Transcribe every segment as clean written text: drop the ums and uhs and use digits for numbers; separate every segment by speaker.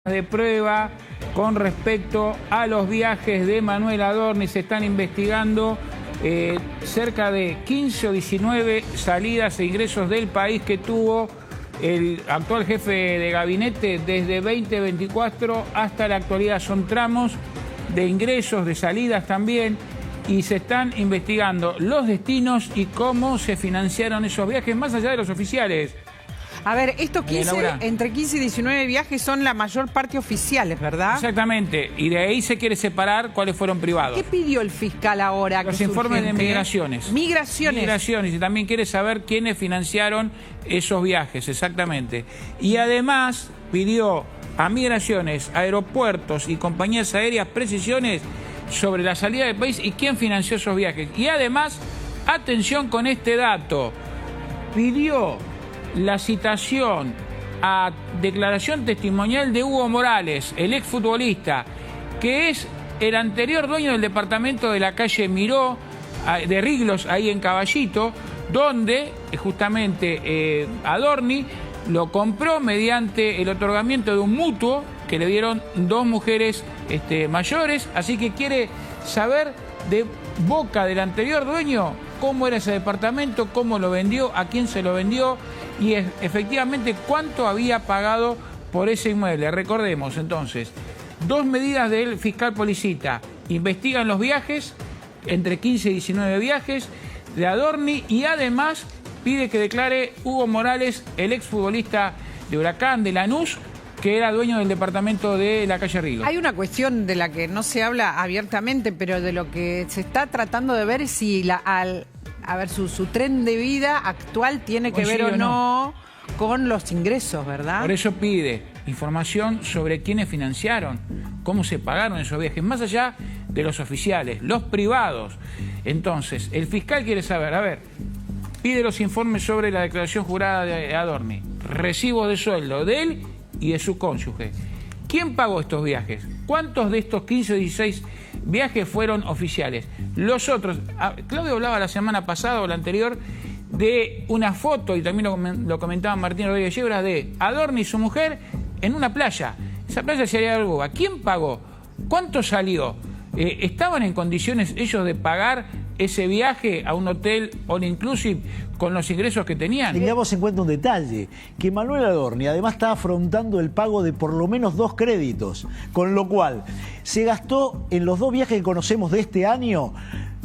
Speaker 1: de prueba con respecto a los viajes de Manuel Adorni. Se están investigando cerca de 15 o 19 salidas e ingresos del país que tuvo el actual jefe de gabinete desde 2024 hasta la actualidad. Son tramos de ingresos, de salidas también, y se están investigando los destinos y cómo se financiaron esos viajes, más allá de los oficiales.
Speaker 2: A ver, estos 15, entre 15 y 19 viajes son la mayor parte oficiales, ¿verdad?
Speaker 1: Exactamente, y de ahí se quiere separar cuáles fueron privados.
Speaker 2: ¿Qué pidió el fiscal ahora?
Speaker 1: Los informes de migraciones. Migraciones, y también quiere saber quiénes financiaron esos viajes, exactamente. Y además pidió a migraciones, aeropuertos y compañías aéreas precisiones sobre la salida del país y quién financió esos viajes. Y además, atención con este dato, pidió la citación a declaración testimonial de Hugo Morales, el exfutbolista, que es el anterior dueño del departamento de la calle Miró, de Riglos, ahí en Caballito, donde justamente Adorni lo compró mediante el otorgamiento de un mutuo que le dieron dos mujeres mayores, así que quiere saber de boca del anterior dueño cómo era ese departamento, cómo lo vendió, a quién se lo vendió y efectivamente cuánto había pagado por ese inmueble. Recordemos entonces, dos medidas del fiscal Policita: investigan los viajes, entre 15 y 19 viajes de Adorni, y además pide que declare Hugo Morales, el exfutbolista de Huracán, de Lanús, que era dueño del departamento de la calle Riglos.
Speaker 2: Hay una cuestión de la que no se habla abiertamente, pero de lo que se está tratando de ver es si su tren de vida actual tiene que ver o no con los ingresos, ¿verdad?
Speaker 1: Por eso pide información sobre quiénes financiaron, cómo se pagaron esos viajes, más allá de los oficiales, los privados. Entonces, el fiscal quiere saber, pide los informes sobre la declaración jurada de Adorni, recibos de sueldo de él y de su cónyuge. ¿Quién pagó estos viajes? ¿Cuántos de estos 15 o 16 viajes fueron oficiales? Los otros, Claudio hablaba la semana pasada o la anterior de una foto, y también lo comentaba Martín Rodríguez Yebra, de Adorni y su mujer en una playa. Esa playa se haría algo. ¿A quién pagó? ¿Cuánto salió? ¿Estaban en condiciones ellos de pagar ese viaje a un hotel all inclusive con los ingresos que tenían?
Speaker 3: Tengamos en cuenta un detalle, que Manuel Adorni además está afrontando el pago de por lo menos 2 créditos, con lo cual se gastó en los 2 viajes que conocemos de este año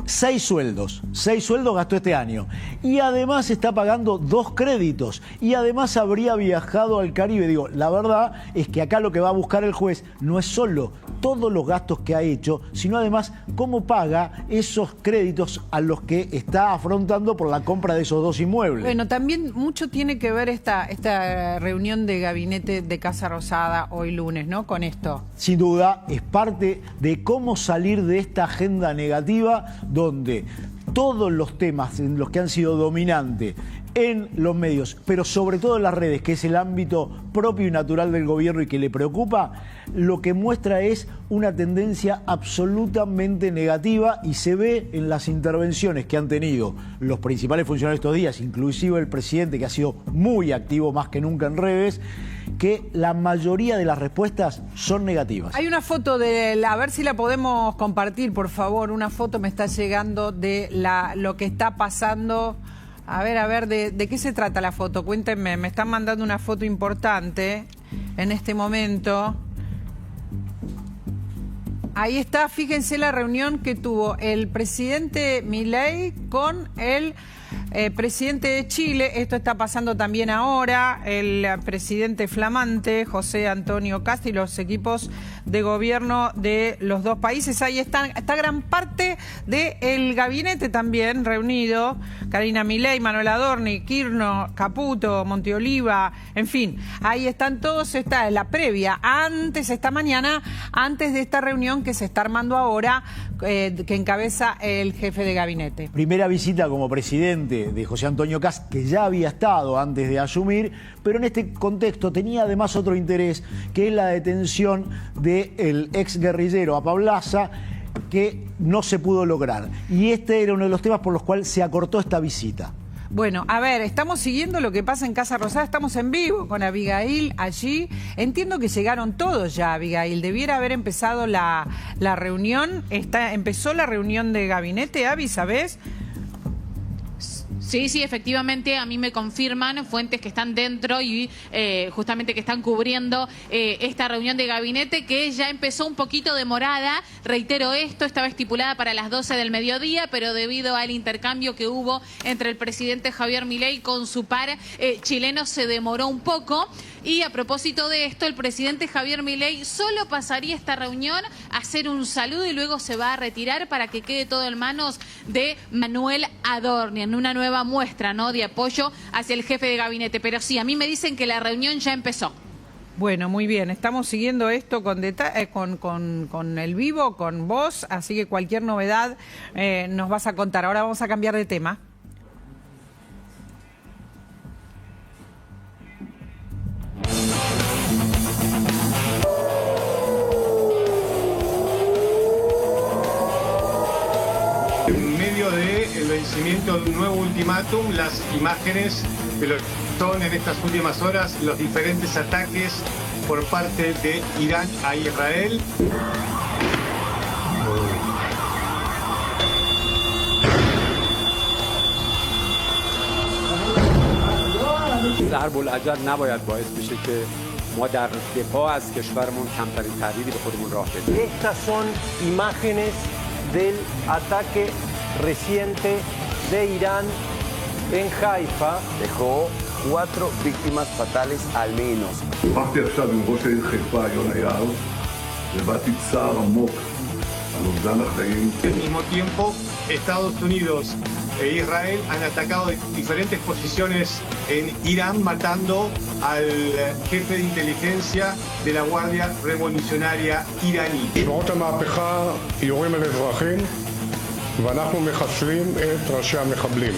Speaker 3: 6 sueldos. 6 sueldos gastó este año. Y además está pagando 2 créditos. Y además habría viajado al Caribe. Digo, la verdad es que acá lo que va a buscar el juez no es solo todos los gastos que ha hecho, sino además cómo paga esos créditos a los que está afrontando por la compra de esos 2 inmuebles.
Speaker 2: Bueno, también mucho tiene que ver esta reunión de gabinete de Casa Rosada hoy lunes, ¿no? Con esto.
Speaker 3: Sin duda, es parte de cómo salir de esta agenda negativa donde todos los temas en los que han sido dominantes en los medios, pero sobre todo en las redes, que es el ámbito propio y natural del gobierno y que le preocupa, lo que muestra es una tendencia absolutamente negativa, y se ve en las intervenciones que han tenido los principales funcionarios estos días, inclusive el presidente, que ha sido muy activo más que nunca en redes, que la mayoría de las respuestas son negativas.
Speaker 2: Hay una foto a ver si la podemos compartir, por favor. Una foto me está llegando de lo que está pasando. A ver, ¿de qué se trata la foto? Cuéntenme, me están mandando una foto importante en este momento. Ahí está, fíjense la reunión que tuvo el presidente Milei con el presidente de Chile. Esto está pasando también ahora. El presidente flamante, José Antonio Kast, y los equipos de gobierno de los dos países. Ahí está gran parte del gabinete también reunido. Karina Milei, Manuel Adorni, Kirchner, Caputo, Monteoliva, en fin. Ahí están todos. Está la previa, esta mañana, antes de esta reunión que se está armando ahora, que encabeza el jefe de gabinete.
Speaker 3: Primera visita como presidente de José Antonio Kast, que ya había estado antes de asumir, pero en este contexto tenía además otro interés, que es la detención del ex guerrillero Apablaza, que no se pudo lograr. Y este era uno de los temas por los cuales se acortó esta visita.
Speaker 2: Bueno, a ver, estamos siguiendo lo que pasa en Casa Rosada, estamos en vivo con Abigail allí. Entiendo que llegaron todos ya, Abigail. Debiera haber empezado la reunión. ¿Empezó la reunión de gabinete, Abby, sabés?
Speaker 4: Sí, efectivamente, a mí me confirman fuentes que están dentro y justamente que están cubriendo esta reunión de gabinete que ya empezó un poquito demorada. Reitero esto, estaba estipulada para las 12 del mediodía, pero debido al intercambio que hubo entre el presidente Javier Milei con su par chileno se demoró un poco. Y a propósito de esto, el presidente Javier Milei solo pasaría esta reunión a hacer un saludo y luego se va a retirar para que quede todo en manos de Manuel Adorni, en una nueva muestra, ¿no?, de apoyo hacia el jefe de gabinete. Pero sí, a mí me dicen que la reunión ya empezó.
Speaker 2: Bueno, muy bien, estamos siguiendo esto con el vivo, con vos, así que cualquier novedad nos vas a contar. Ahora vamos a cambiar de tema.
Speaker 5: En medio del vencimiento de un nuevo ultimátum, las imágenes de lo que son en estas últimas horas los diferentes ataques por parte de Irán a Israel.
Speaker 6: ضرب العجل نباید باعث بشه که ما در دفاع از کشورمون کمترین تغییری به خودمون راه بدیم.
Speaker 7: Estas son imágenes del ataque reciente de Irán en Haifa.
Speaker 8: Dejó 4 víctimas fatales al menos.
Speaker 9: שוחחתי עכשיו עם ראש העיר חיפה, יונה יהב, והבעתי צער עמוק על אובדן החיים.
Speaker 5: Al mismo tiempo, Estados Unidos e Israel han atacado diferentes posiciones en Irán, matando al jefe de inteligencia de la Guardia Revolucionaria iraní.
Speaker 9: משמרות המהפכה יורים על אזרחים, ואנחנו מחסלים את ראשי המחבלים.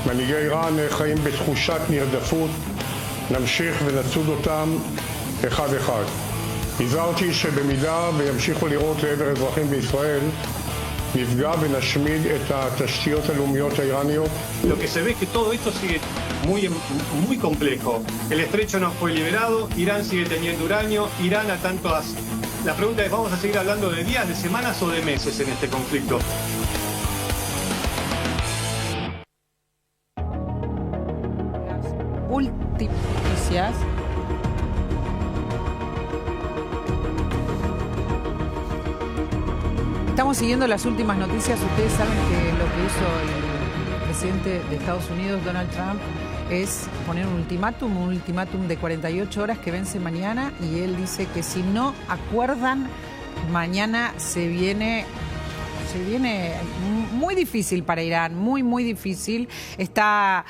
Speaker 9: מנהיגי איראן חיים בתחושת נרדפות, נמשיך ונצוד אותם אחד אחד. הזהרתי שבמידה וימשיכו לירות לעבר אזרחים בישראל, נפגע ונשמיד את התשתיות הלאומיות האיראניות.
Speaker 5: Lo que se ve es que todo esto sigue muy complejo. El estrecho no fue liberado, Irán sigue teniendo uranio, Irán a tantas... La pregunta es, ¿vamos a seguir hablando de días, de semanas o de meses en este conflicto?
Speaker 2: Noticias. Estamos siguiendo las últimas noticias. Ustedes saben que lo que hizo el presidente de Estados Unidos, Donald Trump, es poner un ultimátum de 48 horas que vence mañana, y él dice que si no acuerdan, mañana se viene muy difícil para Irán, muy difícil. Está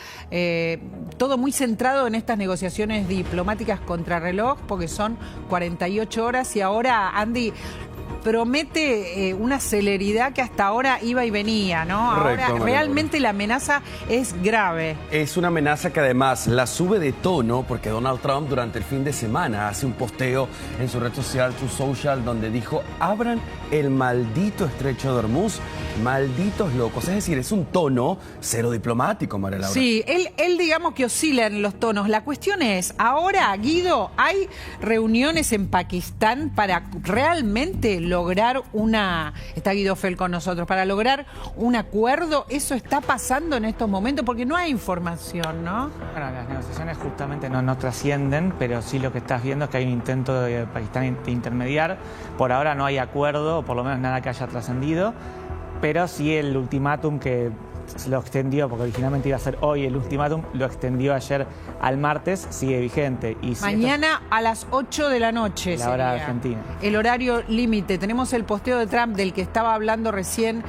Speaker 2: todo muy centrado en estas negociaciones diplomáticas contrarreloj, porque son 48 horas y ahora, Andy, promete una celeridad que hasta ahora iba y venía, ¿no?
Speaker 8: Correcto,
Speaker 2: ahora realmente la amenaza es grave.
Speaker 8: Es una amenaza que además la sube de tono porque Donald Trump durante el fin de semana hace un posteo en su red social Truth Social donde dijo: abran el maldito estrecho de Hormuz, malditos locos. Es decir, es un tono cero diplomático, María Laura.
Speaker 2: Sí, él digamos que oscila en los tonos. La cuestión es, ahora, Guido, hay reuniones en Pakistán para realmente lograr está Guido Fell con nosotros, para lograr un acuerdo. ¿Eso está pasando en estos momentos? Porque no hay información, ¿no?
Speaker 10: Bueno, las negociaciones justamente no trascienden, pero sí lo que estás viendo es que hay un intento de Pakistán de intermediar. Por ahora no hay acuerdo, o por lo menos nada que haya trascendido, pero sí el ultimátum que lo extendió, porque originalmente iba a ser hoy el ultimátum, lo extendió ayer al martes, sigue vigente. Y si
Speaker 2: mañana a las 8 de la noche
Speaker 10: la hora argentina.
Speaker 2: El horario límite. Tenemos el posteo de Trump del que estaba hablando recién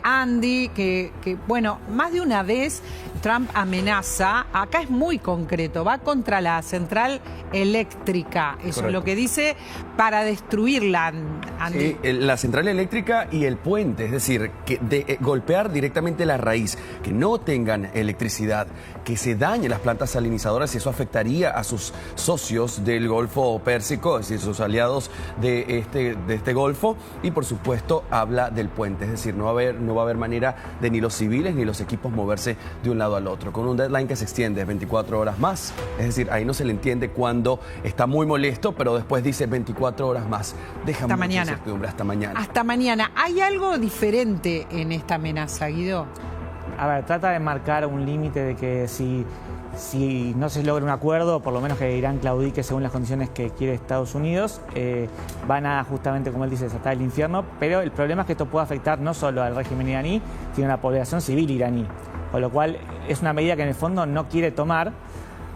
Speaker 2: Andy, que bueno, más de una vez Trump amenaza, acá es muy concreto, va contra la central eléctrica, eso
Speaker 8: Correcto.
Speaker 2: es lo que dice, para destruirla, Andy.
Speaker 8: Sí, la central eléctrica y el puente, es decir, golpear directamente la raíz, que no tengan electricidad, que se dañen las plantas salinizadoras, y eso afectaría a sus socios del Golfo Pérsico, es decir, sus aliados de este Golfo, y por supuesto habla del puente, es decir, no va a haber manera de ni los civiles ni los equipos moverse de un lado lado al otro, con un deadline que se extiende 24 horas más. Es decir, ahí no se le entiende cuando está muy molesto, pero después dice 24 horas más. Deja
Speaker 2: hasta
Speaker 8: mucha
Speaker 2: mañana.
Speaker 8: incertidumbre hasta mañana.
Speaker 2: Hasta mañana. ¿Hay algo diferente en esta amenaza, Guido?
Speaker 10: A ver, trata de marcar un límite de que si no se logra un acuerdo, por lo menos que Irán claudique según las condiciones que quiere Estados Unidos, van a justamente, como él dice, desatar el infierno. Pero el problema es que esto puede afectar no solo al régimen iraní, sino a la población civil iraní. Con lo cual es una medida que en el fondo no quiere tomar,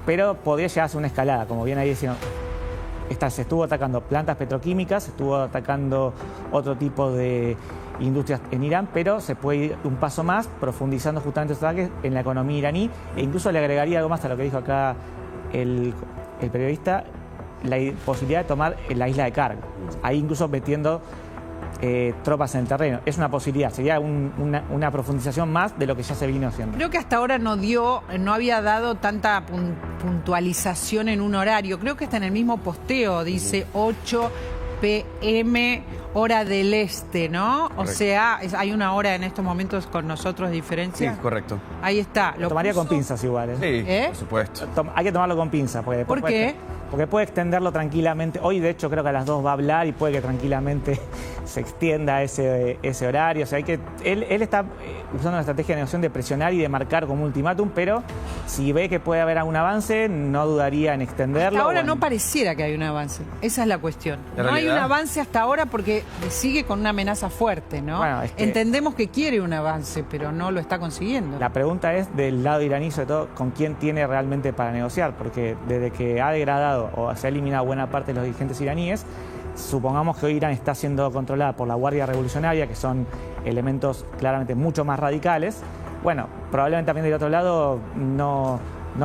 Speaker 10: pero podría llegarse a una escalada. Como bien ahí decían, se estuvo atacando plantas petroquímicas, se estuvo atacando otro tipo de industrias en Irán, pero se puede ir un paso más, profundizando justamente estos ataques en la economía iraní, e incluso le agregaría algo más a lo que dijo acá el periodista, la posibilidad de tomar la isla de Karg, ahí incluso metiendo tropas en el terreno. Es una posibilidad, sería una profundización más de lo que ya se vino haciendo.
Speaker 2: Creo que hasta ahora no había dado tanta puntualización en un horario. Creo que está en el mismo posteo, dice 8 p.m. hora del este, ¿no?
Speaker 8: Correcto.
Speaker 2: O sea, hay una hora en estos momentos con nosotros de diferencia.
Speaker 8: Sí, correcto.
Speaker 2: Ahí está.
Speaker 10: Lo tomaría con pinzas igual,
Speaker 8: Sí, por supuesto.
Speaker 10: Hay que tomarlo con pinzas.
Speaker 2: ¿Por qué?
Speaker 10: Porque puede extenderlo tranquilamente. Hoy, de hecho, creo que a las 2 va a hablar y puede que tranquilamente se extienda ese horario. O sea, él está usando una estrategia de negociación de presionar y de marcar como ultimátum, pero si ve que puede haber algún avance, no dudaría en extenderlo.
Speaker 2: Hasta ahora no pareciera que hay un avance. Esa es la cuestión. No hay un avance hasta ahora porque sigue con una amenaza fuerte, ¿no?
Speaker 10: Bueno,
Speaker 2: entendemos que quiere un avance, pero no lo está consiguiendo.
Speaker 10: La pregunta es del lado iraní, sobre todo, con quién tiene realmente para negociar, porque desde que ha degradado o se ha eliminado buena parte de los dirigentes iraníes, supongamos que hoy Irán está siendo controlada por la Guardia Revolucionaria, que son elementos claramente mucho más radicales. Bueno, probablemente también del otro lado no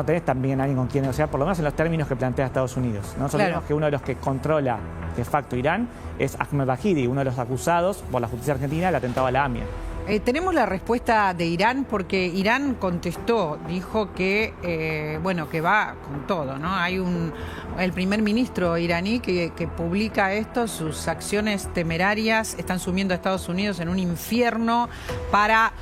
Speaker 10: tenés también a alguien con quien negociar, por lo menos en los términos que plantea Estados Unidos. No nos olvidemos que uno de los que controla de facto Irán es Ahmed Bahidi, uno de los acusados por la justicia argentina del atentado a la AMIA.
Speaker 2: Tenemos la respuesta de Irán porque Irán contestó, dijo que que va con todo, ¿no? Hay el primer ministro iraní que publica esto, sus acciones temerarias están sumiendo a Estados Unidos en un infierno para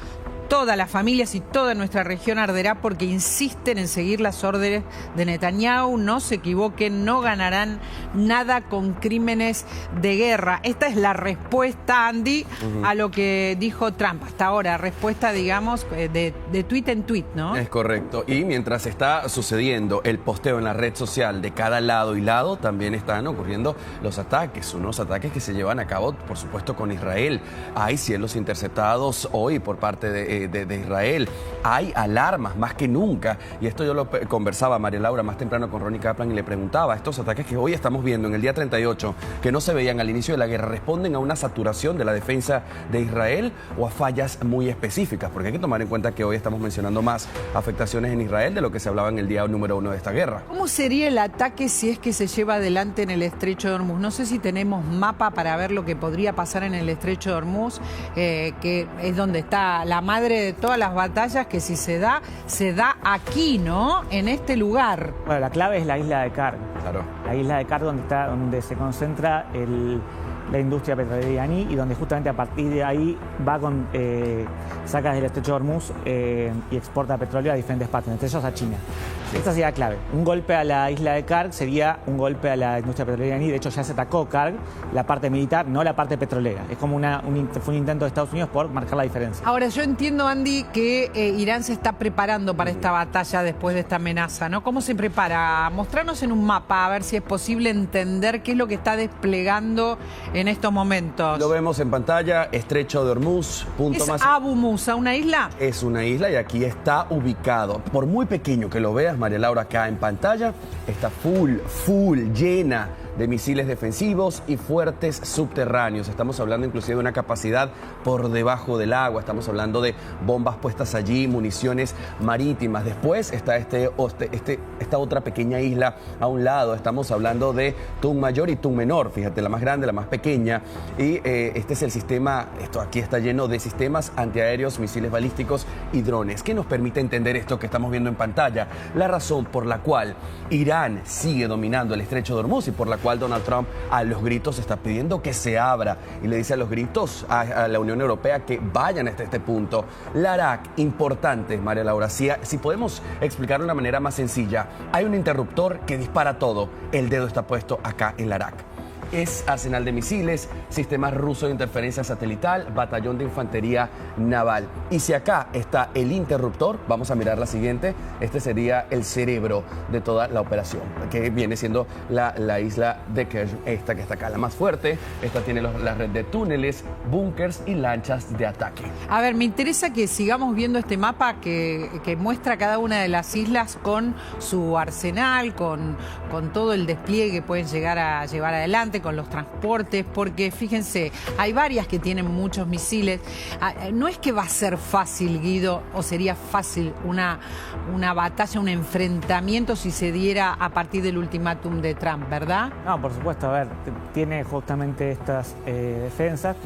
Speaker 2: todas las familias y toda nuestra región arderá porque insisten en seguir las órdenes de Netanyahu. No se equivoquen, no ganarán nada con crímenes de guerra. Esta es la respuesta, Andy, a lo que dijo Trump. Hasta ahora, respuesta, digamos, de tuit en tuit, ¿no?
Speaker 8: Es correcto. Y mientras está sucediendo el posteo en la red social de cada lado y lado, también están ocurriendo los ataques, unos ataques que se llevan a cabo, por supuesto, con Israel. Hay cielos interceptados hoy por parte de Israel. Hay alarmas más que nunca. Y esto yo lo conversaba, María Laura, más temprano con Ronnie Kaplan y le preguntaba, estos ataques que hoy estamos viendo en el día 38, que no se veían al inicio de la guerra, ¿responden a una saturación de la defensa de Israel o a fallas muy específicas? Porque hay que tomar en cuenta que hoy estamos mencionando más afectaciones en Israel de lo que se hablaba en el día número 1 de esta guerra.
Speaker 2: ¿Cómo sería el ataque si es que se lleva adelante en el Estrecho de Hormuz? No sé si tenemos mapa para ver lo que podría pasar en el Estrecho de Hormuz, que es donde está la madre de todas las batallas, que si se da aquí, ¿no? En este lugar.
Speaker 10: Bueno, la clave es la isla de Karg.
Speaker 8: Claro.
Speaker 10: La isla de Karg donde se concentra la industria petrolera iraní y donde justamente a partir de ahí saca del Estrecho de Hormuz y exporta petróleo a diferentes partes, entre ellos a China. Sí. Esta sería la clave. Un golpe a la isla de Karg sería un golpe a la industria petrolera iraní. De hecho, ya se atacó Karg, la parte militar, no la parte petrolera. Es como fue un intento de Estados Unidos por marcar la diferencia.
Speaker 2: Ahora, yo entiendo, Andy, que Irán se está preparando para esta batalla después de esta amenaza, ¿no? ¿Cómo se prepara? Mostrarnos en un mapa, a ver si es posible entender qué es lo que está desplegando en estos momentos.
Speaker 8: Lo vemos en pantalla, Estrecho de Hormuz, punto
Speaker 2: ¿Es
Speaker 8: más.
Speaker 2: Abu Musa, una isla?
Speaker 8: Es una isla y aquí está ubicado. Por muy pequeño que lo veas, María Laura, acá en pantalla, está full, llena de misiles defensivos y fuertes subterráneos. Estamos hablando inclusive de una capacidad por debajo del agua. Estamos hablando de bombas puestas allí, municiones marítimas. Después está esta otra pequeña isla a un lado. Estamos hablando de Tun Mayor y Tun Menor. Fíjate, la más grande, la más pequeña. Y este es el sistema, esto aquí está lleno de sistemas antiaéreos, misiles balísticos y drones. ¿Qué nos permite entender esto que estamos viendo en pantalla? La razón por la cual Irán sigue dominando el Estrecho de Hormuz y por la cual cual Donald Trump a los gritos está pidiendo que se abra y le dice a los gritos a la Unión Europea que vayan hasta este punto. La ARAC, importante, María Laura, si podemos explicarlo de una manera más sencilla, hay un interruptor que dispara todo, el dedo está puesto acá en la ARAC. Es arsenal de misiles, sistema ruso de interferencia satelital, batallón de infantería naval. Y si acá está el interruptor, vamos a mirar la siguiente, este sería el cerebro de toda la operación, que viene siendo la isla de Kerch, esta que está acá, la más fuerte. Esta tiene la red de túneles, búnkers y lanchas de ataque.
Speaker 2: A ver, me interesa que sigamos viendo este mapa que muestra cada una de las islas con su arsenal, con todo el despliegue que pueden llegar a llevar adelante, con los transportes, porque fíjense, hay varias que tienen muchos misiles. No es que va a ser fácil, Guido, o sería fácil una batalla, un enfrentamiento si se diera a partir del ultimátum de Trump, ¿verdad?
Speaker 10: No, por supuesto, a ver, tiene justamente estas defensas,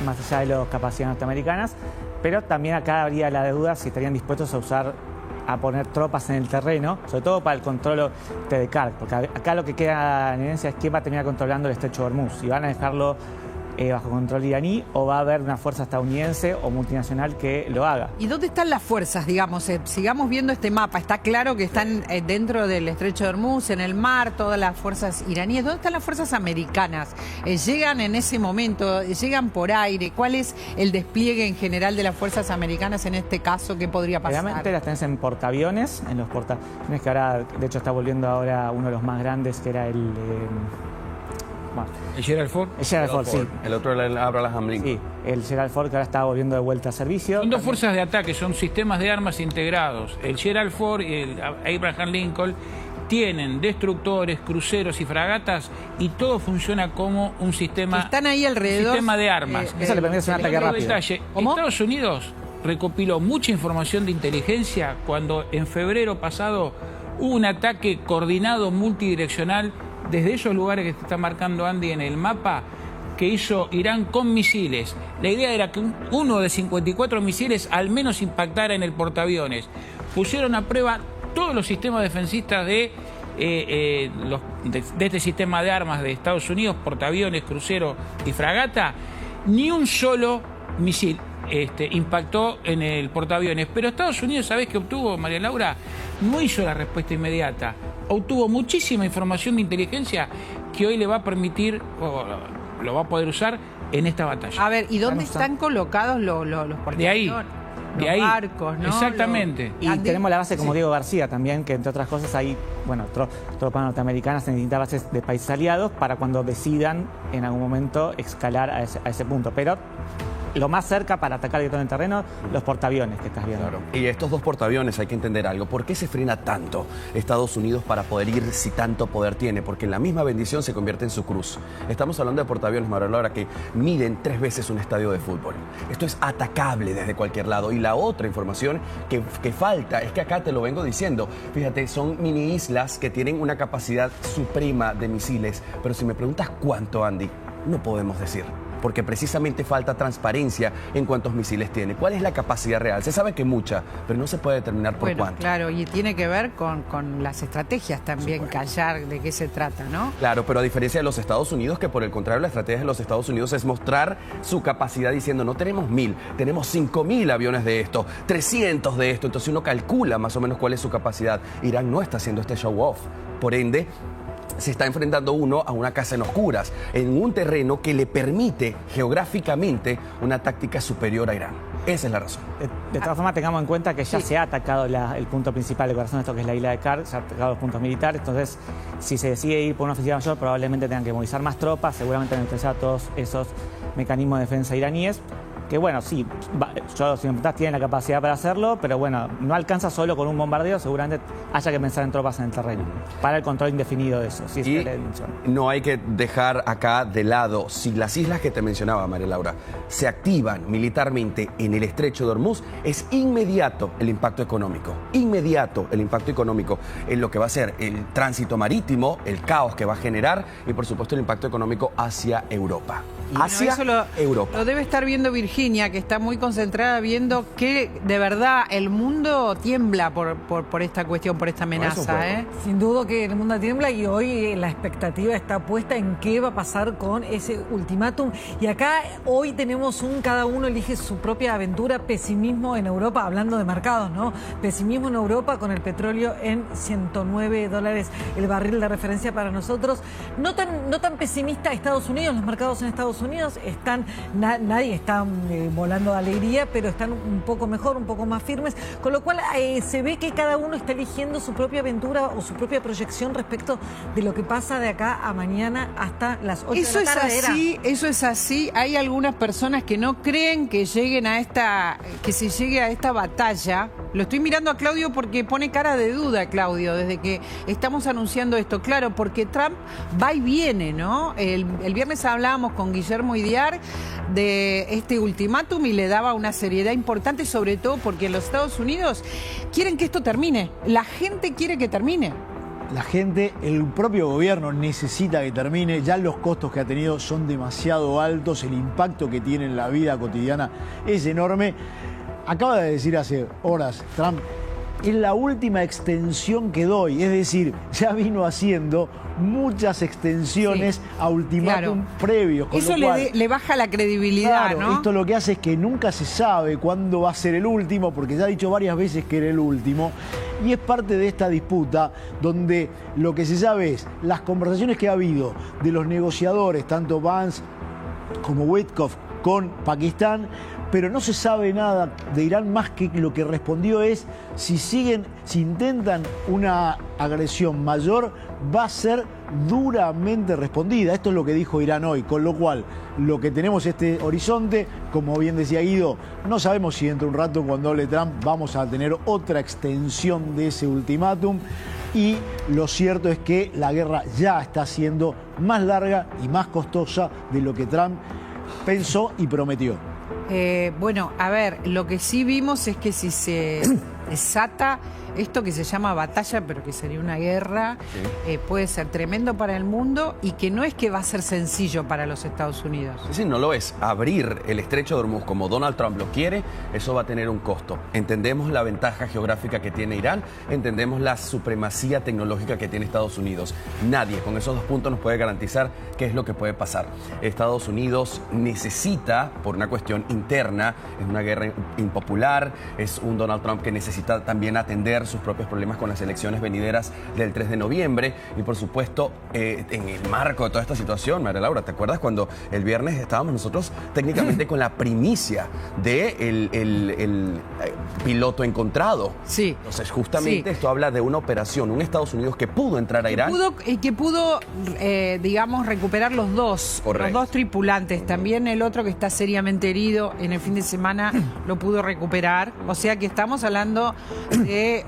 Speaker 10: más allá de las capacidades norteamericanas, pero también acá habría la duda si estarían dispuestos a poner tropas en el terreno, sobre todo para el control de Kerch, porque acá lo que queda en evidencia es quién va a terminar controlando el estrecho de Hormuz, si van a dejarlo bajo control iraní o va a haber una fuerza estadounidense o multinacional que lo haga.
Speaker 2: ¿Y dónde están las fuerzas, digamos? Sigamos viendo este mapa. Está claro que están dentro del estrecho de Hormuz, en el mar, todas las fuerzas iraníes. ¿Dónde están las fuerzas americanas? ¿Llegan en ese momento? ¿Llegan por aire? ¿Cuál es el despliegue en general de las fuerzas americanas en este caso? ¿Qué podría pasar?
Speaker 10: Realmente las tenés en portaaviones, en los portaaviones que ahora, de hecho, está volviendo ahora uno de los más grandes, que era el
Speaker 1: Gerald Ford.
Speaker 10: El Gerald Ford, sí.
Speaker 8: El otro era el Abraham Lincoln.
Speaker 10: Sí, el Gerald Ford que ahora está volviendo de vuelta a servicio.
Speaker 1: Son dos fuerzas de ataque, son sistemas de armas integrados. El Gerald Ford y el Abraham Lincoln tienen destructores, cruceros y fragatas y todo funciona como un sistema,
Speaker 2: están ahí alrededor,
Speaker 1: un sistema de armas.
Speaker 10: Eso le permite hacer un ataque rápido.
Speaker 1: Detalle, Estados Unidos recopiló mucha información de inteligencia cuando en febrero pasado hubo un ataque coordinado multidireccional desde esos lugares que te está marcando Andy en el mapa, que hizo Irán con misiles. La idea era que uno de 54 misiles al menos impactara en el portaaviones. Pusieron a prueba todos los sistemas defensistas de este sistema de armas de Estados Unidos, portaaviones, crucero y fragata. Ni un solo misil impactó en el portaaviones. Pero Estados Unidos, ¿sabés qué obtuvo, María Laura? No hizo la respuesta inmediata. Obtuvo muchísima información de inteligencia que hoy le va a permitir, o lo va a poder usar en esta batalla.
Speaker 2: A ver, ¿y dónde están colocados los portaaviones?
Speaker 1: De ahí.
Speaker 2: Los barcos, ¿no?
Speaker 1: Exactamente.
Speaker 10: Y tenemos la base, como Diego García también, que entre otras cosas hay, tropas norteamericanas en distintas bases de países aliados para cuando decidan en algún momento escalar a ese punto. Pero lo más cerca para atacar directamente en terreno, los portaaviones que estás viendo.
Speaker 8: Claro. Y estos dos portaaviones hay que entender algo. ¿Por qué se frena tanto Estados Unidos para poder ir si tanto poder tiene? Porque en la misma bendición se convierte en su cruz. Estamos hablando de portaaviones, María Laura, que miden 3 veces un estadio de fútbol. Esto es atacable desde cualquier lado. Y la otra información que falta es que acá te lo vengo diciendo. Fíjate, son mini islas que tienen una capacidad suprema de misiles. Pero si me preguntas cuánto, Andy, no podemos decir. Porque precisamente falta transparencia en cuántos misiles tiene. ¿Cuál es la capacidad real? Se sabe que mucha, pero no se puede determinar por cuánto.
Speaker 2: Claro, y tiene que ver con las estrategias también, callar de qué se trata, ¿no?
Speaker 8: Claro, pero a diferencia de los Estados Unidos, que por el contrario la estrategia de los Estados Unidos es mostrar su capacidad diciendo, no tenemos 1000, tenemos 5000 aviones de esto, 300 de esto, entonces uno calcula más o menos cuál es su capacidad. Irán no está haciendo este show off, por ende, se está enfrentando uno a una casa en oscuras, en un terreno que le permite geográficamente una táctica superior a Irán. Esa es la razón.
Speaker 10: De todas formas, tengamos en cuenta que ya se ha atacado el punto principal, el corazón de esto que es la isla de Kerch, se ha atacado los puntos militares, entonces si se decide ir por una ofensiva mayor, probablemente tengan que movilizar más tropas, seguramente neutralizar todos esos mecanismos de defensa iraníes. Que bueno, sí, yo si me preguntás, tienen la capacidad para hacerlo, pero bueno, no alcanza solo con un bombardeo, seguramente haya que pensar en tropas en el terreno, para el control indefinido de eso.
Speaker 8: Y no hay que dejar acá de lado, si las islas que te mencionaba, María Laura, se activan militarmente en el estrecho de Hormuz, es inmediato el impacto económico, inmediato el impacto económico en lo que va a ser el tránsito marítimo, el caos que va a generar y por supuesto el impacto económico hacia Europa.
Speaker 2: Hacia Europa. Lo debe estar viendo Virginia. Virginia, que está muy concentrada viendo que de verdad el mundo tiembla por esta cuestión, por esta amenaza.
Speaker 11: Sin duda que el mundo tiembla y hoy la expectativa está puesta en qué va a pasar con ese ultimátum. Y acá hoy tenemos cada uno elige su propia aventura, pesimismo en Europa, hablando de mercados, ¿no? Pesimismo en Europa con el petróleo en $109 el barril de referencia para nosotros. No tan pesimista Estados Unidos, los mercados en Estados Unidos están, nadie está volando de alegría, pero están un poco mejor, un poco más firmes, con lo cual se ve que cada uno está eligiendo su propia aventura o su propia proyección respecto de lo que pasa de acá a mañana hasta las 8 de la tarde.
Speaker 2: Eso es así. Hay algunas personas que no creen que lleguen que se llegue a esta batalla. Lo estoy mirando a Claudio porque pone cara de duda, Claudio, desde que estamos anunciando esto. Claro, porque Trump va y viene, ¿no? El viernes hablábamos con Guillermo Idiar de este ultimátum y le daba una seriedad importante, sobre todo porque en los Estados Unidos quieren que esto termine. La gente quiere que termine.
Speaker 3: La gente, el propio gobierno necesita que termine, ya los costos que ha tenido son demasiado altos, el impacto que tiene en la vida cotidiana es enorme. Acaba de decir hace horas Trump, es la última extensión que doy, es decir, ya vino haciendo muchas extensiones a ultimátum previos. Con
Speaker 2: eso
Speaker 3: lo cual,
Speaker 2: le baja la credibilidad,
Speaker 3: claro,
Speaker 2: ¿no?
Speaker 3: Esto lo que hace es que nunca se sabe cuándo va a ser el último, porque ya ha dicho varias veces que era el último, y es parte de esta disputa donde lo que se sabe es las conversaciones que ha habido de los negociadores, tanto Vance como Witkoff con Pakistán, pero no se sabe nada de Irán más que lo que respondió es si intentan una agresión mayor, va a ser duramente respondida. Esto es lo que dijo Irán hoy, con lo cual lo que tenemos este horizonte, como bien decía Guido, no sabemos si dentro de un rato cuando hable Trump vamos a tener otra extensión de ese ultimátum. Y lo cierto es que la guerra ya está siendo más larga y más costosa de lo que Trump pensó y prometió.
Speaker 2: Bueno, a ver, lo que sí vimos es que si se desata esto que se llama batalla, pero que sería una guerra, puede ser tremendo para el mundo y que no es que va a ser sencillo para los Estados Unidos.
Speaker 8: Sí, no lo es. Abrir el estrecho de Hormuz como Donald Trump lo quiere, eso va a tener un costo. Entendemos la ventaja geográfica que tiene Irán, entendemos la supremacía tecnológica que tiene Estados Unidos. Nadie con esos dos puntos nos puede garantizar qué es lo que puede pasar. Estados Unidos necesita, por una cuestión interna, es una guerra impopular, es un Donald Trump que necesita también atender sus propios problemas con las elecciones venideras del 3 de noviembre y por supuesto en el marco de toda esta situación, María Laura, ¿te acuerdas cuando el viernes estábamos nosotros técnicamente con la primicia de el piloto encontrado?
Speaker 2: Sí.
Speaker 8: Entonces justamente esto habla de una operación, un Estados Unidos que pudo entrar a Irán.
Speaker 2: Que pudo digamos, recuperar los dos tripulantes. También el otro que está seriamente herido en el fin de semana lo pudo recuperar. O sea que estamos hablando de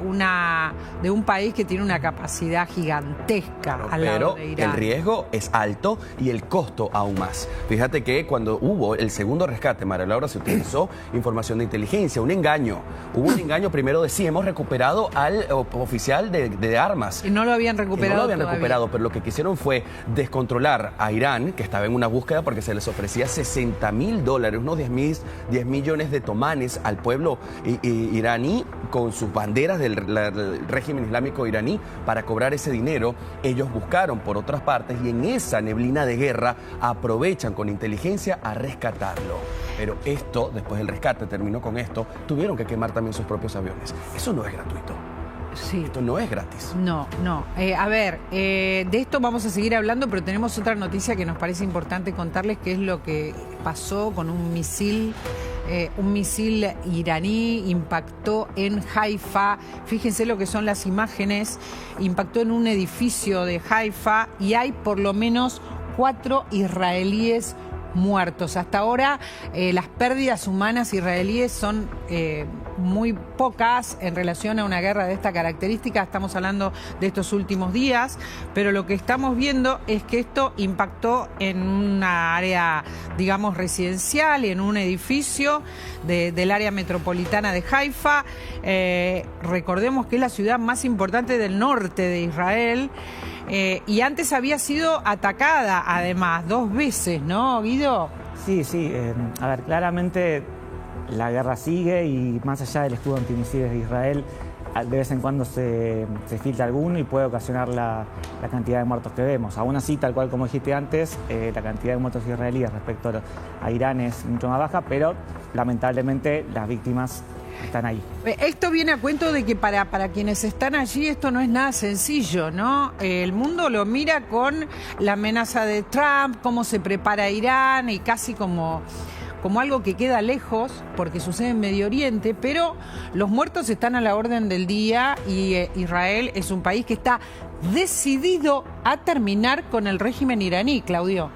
Speaker 2: un país que tiene una capacidad gigantesca al lado de Irán.
Speaker 8: Pero el riesgo es alto y el costo aún más. Fíjate que cuando hubo el segundo rescate, María Laura, se utilizó información de inteligencia, un engaño. Hubo un engaño primero de sí, hemos recuperado al oficial de armas.
Speaker 2: Y no lo habían recuperado
Speaker 8: pero lo que quisieron fue descontrolar a Irán, que estaba en una búsqueda porque se les ofrecía $60.000, unos 10 millones de tomanes al pueblo iraní con sus banderas del régimen islámico iraní para cobrar ese dinero. Ellos buscaron por otras partes y en esa neblina de guerra aprovechan con inteligencia a rescatarlo. Pero esto, después del rescate, terminó con esto, tuvieron que quemar también sus propios aviones. Eso no es gratuito.
Speaker 2: Sí.
Speaker 8: Esto no es gratis.
Speaker 2: No. A ver, de esto vamos a seguir hablando, pero tenemos otra noticia que nos parece importante contarles, que es lo que pasó con un misil iraní, impactó en Haifa. Fíjense lo que son las imágenes. Impactó en un edificio de Haifa y hay por lo menos 4 israelíes muertos. Hasta ahora las pérdidas humanas israelíes son muy pocas en relación a una guerra de esta característica. Estamos hablando de estos últimos días, pero lo que estamos viendo es que esto impactó en una área, digamos, residencial y en un edificio del área metropolitana de Haifa. Recordemos que es la ciudad más importante del norte de Israel. Y antes había sido atacada, además, 2 veces, ¿no, Guido?
Speaker 10: Sí, a ver, claramente la guerra sigue y más allá del escudo antimisiles de Israel, de vez en cuando se filtra alguno y puede ocasionar la cantidad de muertos que vemos. Aún así, tal cual como dijiste antes, la cantidad de muertos israelíes respecto a Irán es mucho más baja, pero lamentablemente las víctimas están ahí.
Speaker 2: Esto viene a cuento de que para quienes están allí esto no es nada sencillo, ¿no? El mundo lo mira con la amenaza de Trump, cómo se prepara Irán y casi como algo que queda lejos porque sucede en Medio Oriente, pero los muertos están a la orden del día y Israel es un país que está decidido a terminar con el régimen iraní, Claudio.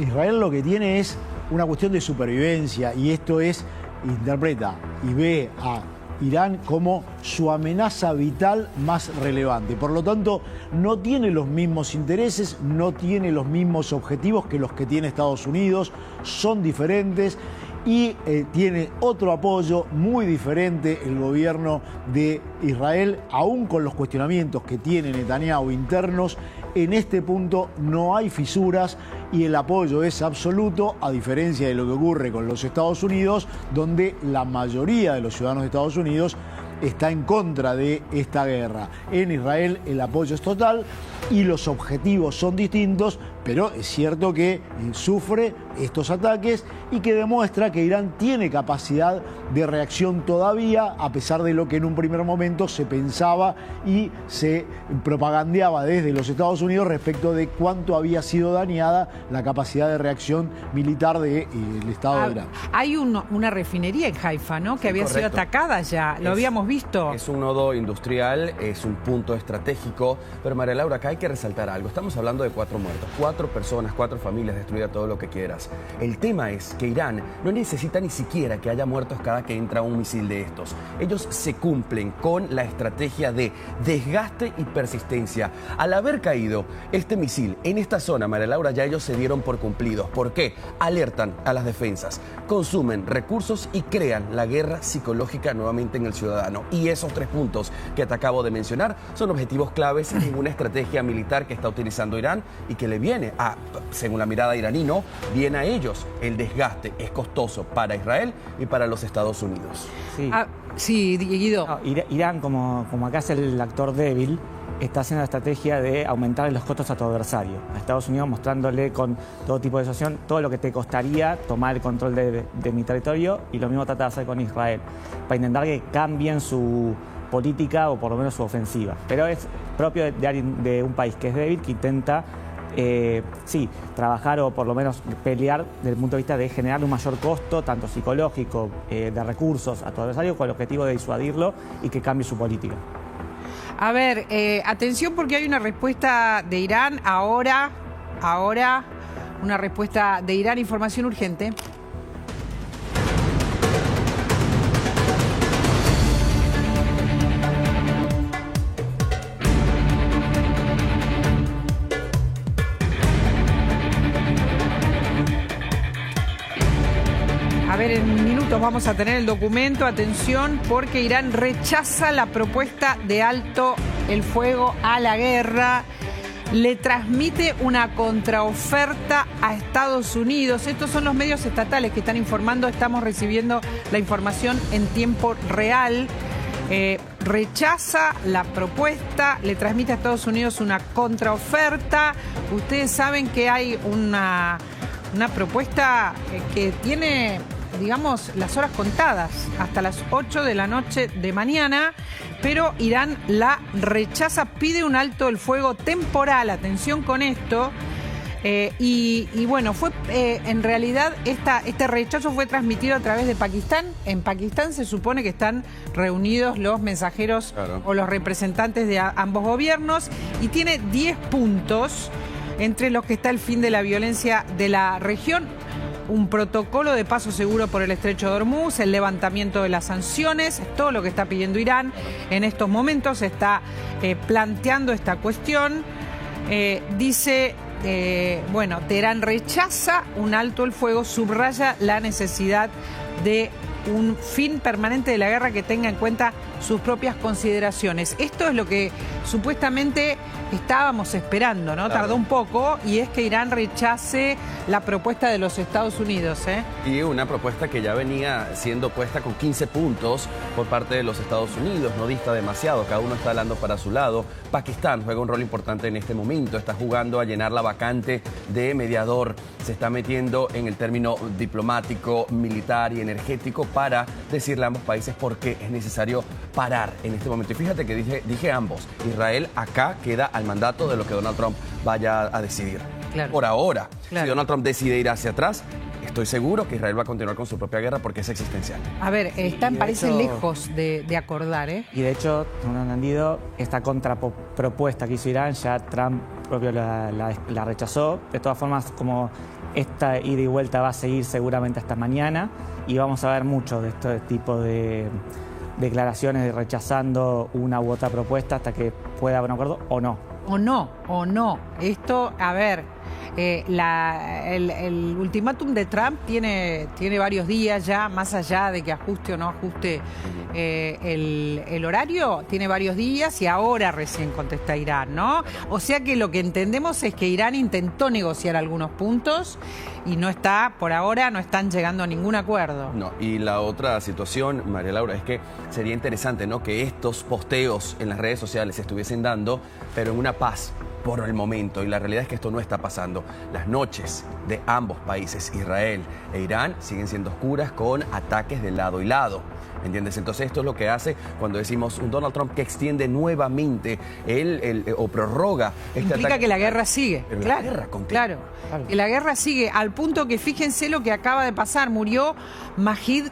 Speaker 3: Israel lo que tiene es una cuestión de supervivencia y esto es, interpreta y ve a Irán como su amenaza vital más relevante. Por lo tanto, no tiene los mismos intereses, no tiene los mismos objetivos que los que tiene Estados Unidos, son diferentes y tiene otro apoyo muy diferente el gobierno de Israel, aún con los cuestionamientos que tiene Netanyahu internos. En este punto no hay fisuras y el apoyo es absoluto, a diferencia de lo que ocurre con los Estados Unidos, donde la mayoría de los ciudadanos de Estados Unidos está en contra de esta guerra. En Israel el apoyo es total y los objetivos son distintos, pero es cierto que sufre estos ataques y que demuestra que Irán tiene capacidad de reacción todavía, a pesar de lo que en un primer momento se pensaba y se propagandeaba desde los Estados Unidos respecto de cuánto había sido dañada la capacidad de reacción militar del Estado de Irán.
Speaker 2: Hay una refinería en Haifa, ¿no? Que había sido atacada ya, lo habíamos visto.
Speaker 8: Es un nodo industrial, es un punto estratégico, pero María Laura, acá hay que resaltar algo. Estamos hablando de 4 muertos, 4 personas, 4 familias, destruida, todo lo que quieras. El tema es que Irán no necesita ni siquiera que haya muertos cada que entra un misil de estos. Ellos se cumplen con la estrategia de desgaste y persistencia. Al haber caído este misil en esta zona, María Laura, ya ellos se dieron por cumplidos. ¿Por qué? Alertan a las defensas, consumen recursos y crean la guerra psicológica nuevamente en el ciudadano. Y esos 3 puntos que te acabo de mencionar son objetivos claves en una estrategia militar que está utilizando Irán y que le viene a, según la mirada iraní, no, viene a ellos. El desgaste es costoso para Israel y para los Estados Unidos.
Speaker 2: Sí, Guido.
Speaker 10: No, Irán, como acá es el actor débil, está haciendo la estrategia de aumentar los costos a tu adversario. A Estados Unidos mostrándole con todo tipo de situación todo lo que te costaría tomar el control de mi territorio, y lo mismo trata de hacer con Israel, para intentar que cambien su política o por lo menos su ofensiva. Pero es propio de un país que es débil, que intenta trabajar o por lo menos pelear desde el punto de vista de generar un mayor costo, tanto psicológico, de recursos a tu adversario, con el objetivo de disuadirlo y que cambie su política.
Speaker 2: A ver, atención, porque hay una respuesta de Irán ahora, una respuesta de Irán, información urgente. A ver, en minutos vamos a tener el documento. Atención, porque Irán rechaza la propuesta de alto el fuego a la guerra. Le transmite una contraoferta a Estados Unidos. Estos son los medios estatales que están informando. Estamos recibiendo la información en tiempo real. Rechaza la propuesta, le transmite a Estados Unidos una contraoferta. Ustedes saben que hay una propuesta que tiene, digamos, las horas contadas, hasta las 8 de la noche de mañana, pero Irán la rechaza, pide un alto el fuego temporal, atención con esto, y bueno, fue en realidad este rechazo fue transmitido a través de Pakistán. En Pakistán se supone que están reunidos los mensajeros o los representantes de ambos gobiernos, y tiene 10 puntos, entre los que está el fin de la violencia de la región, un protocolo de paso seguro por el estrecho de Hormuz, el levantamiento de las sanciones, es todo lo que está pidiendo Irán. En estos momentos está planteando esta cuestión. Dice, Teherán rechaza un alto el fuego, subraya la necesidad de un fin permanente de la guerra que tenga en cuenta sus propias consideraciones. Esto es lo que supuestamente estábamos esperando, ¿no?
Speaker 8: Claro.
Speaker 2: Tardó un poco, y es que Irán rechace la propuesta de los Estados Unidos, ¿eh?
Speaker 8: Y una propuesta que ya venía siendo puesta con 15 puntos por parte de los Estados Unidos, no dista demasiado, cada uno está hablando para su lado. Pakistán juega un rol importante en este momento, está jugando a llenar la vacante de mediador, se está metiendo en el término diplomático, militar y energético para decirle a ambos países por qué es necesario parar en este momento. Y fíjate que dije ambos, Israel acá queda al mandato de lo que Donald Trump vaya a decidir.
Speaker 2: Claro.
Speaker 8: Por ahora,
Speaker 2: Claro.
Speaker 8: si Donald Trump decide ir hacia atrás, estoy seguro que Israel va a continuar con su propia guerra porque es existencial.
Speaker 2: A ver, están,
Speaker 10: de
Speaker 2: parece
Speaker 10: hecho-
Speaker 2: lejos de acordar, ¿eh?
Speaker 10: Y de hecho, según he entendido, esta contrapropuesta que hizo Irán, ya Trump propio la rechazó. De todas formas, como esta ida y vuelta va a seguir seguramente hasta mañana, y vamos a ver mucho de este tipo de declaraciones de rechazando una u otra propuesta hasta que pueda haber un acuerdo o no.
Speaker 2: O no. Esto, a ver, el ultimátum de Trump tiene varios días ya, más allá de que ajuste o no ajuste el horario, tiene varios días, y ahora recién contesta Irán, ¿no? O sea que lo que entendemos es que Irán intentó negociar algunos puntos y por ahora no están llegando a ningún acuerdo.
Speaker 8: No, y la otra situación, María Laura, es que sería interesante, ¿no?, que estos posteos en las redes sociales se estuviesen dando, pero en una paz por el momento. Y la realidad es que esto no está pasando. Las noches de ambos países, Israel e Irán, siguen siendo oscuras con ataques de lado y lado. ¿Entiendes? Entonces esto es lo que hace cuando decimos un Donald Trump que extiende nuevamente o prorroga este
Speaker 2: Implica
Speaker 8: ataque.
Speaker 2: que la guerra sigue.
Speaker 8: Pero
Speaker 2: Claro,
Speaker 8: la guerra continúa.
Speaker 2: claro. Que la guerra sigue, al punto que fíjense lo que acaba de pasar. Murió Majid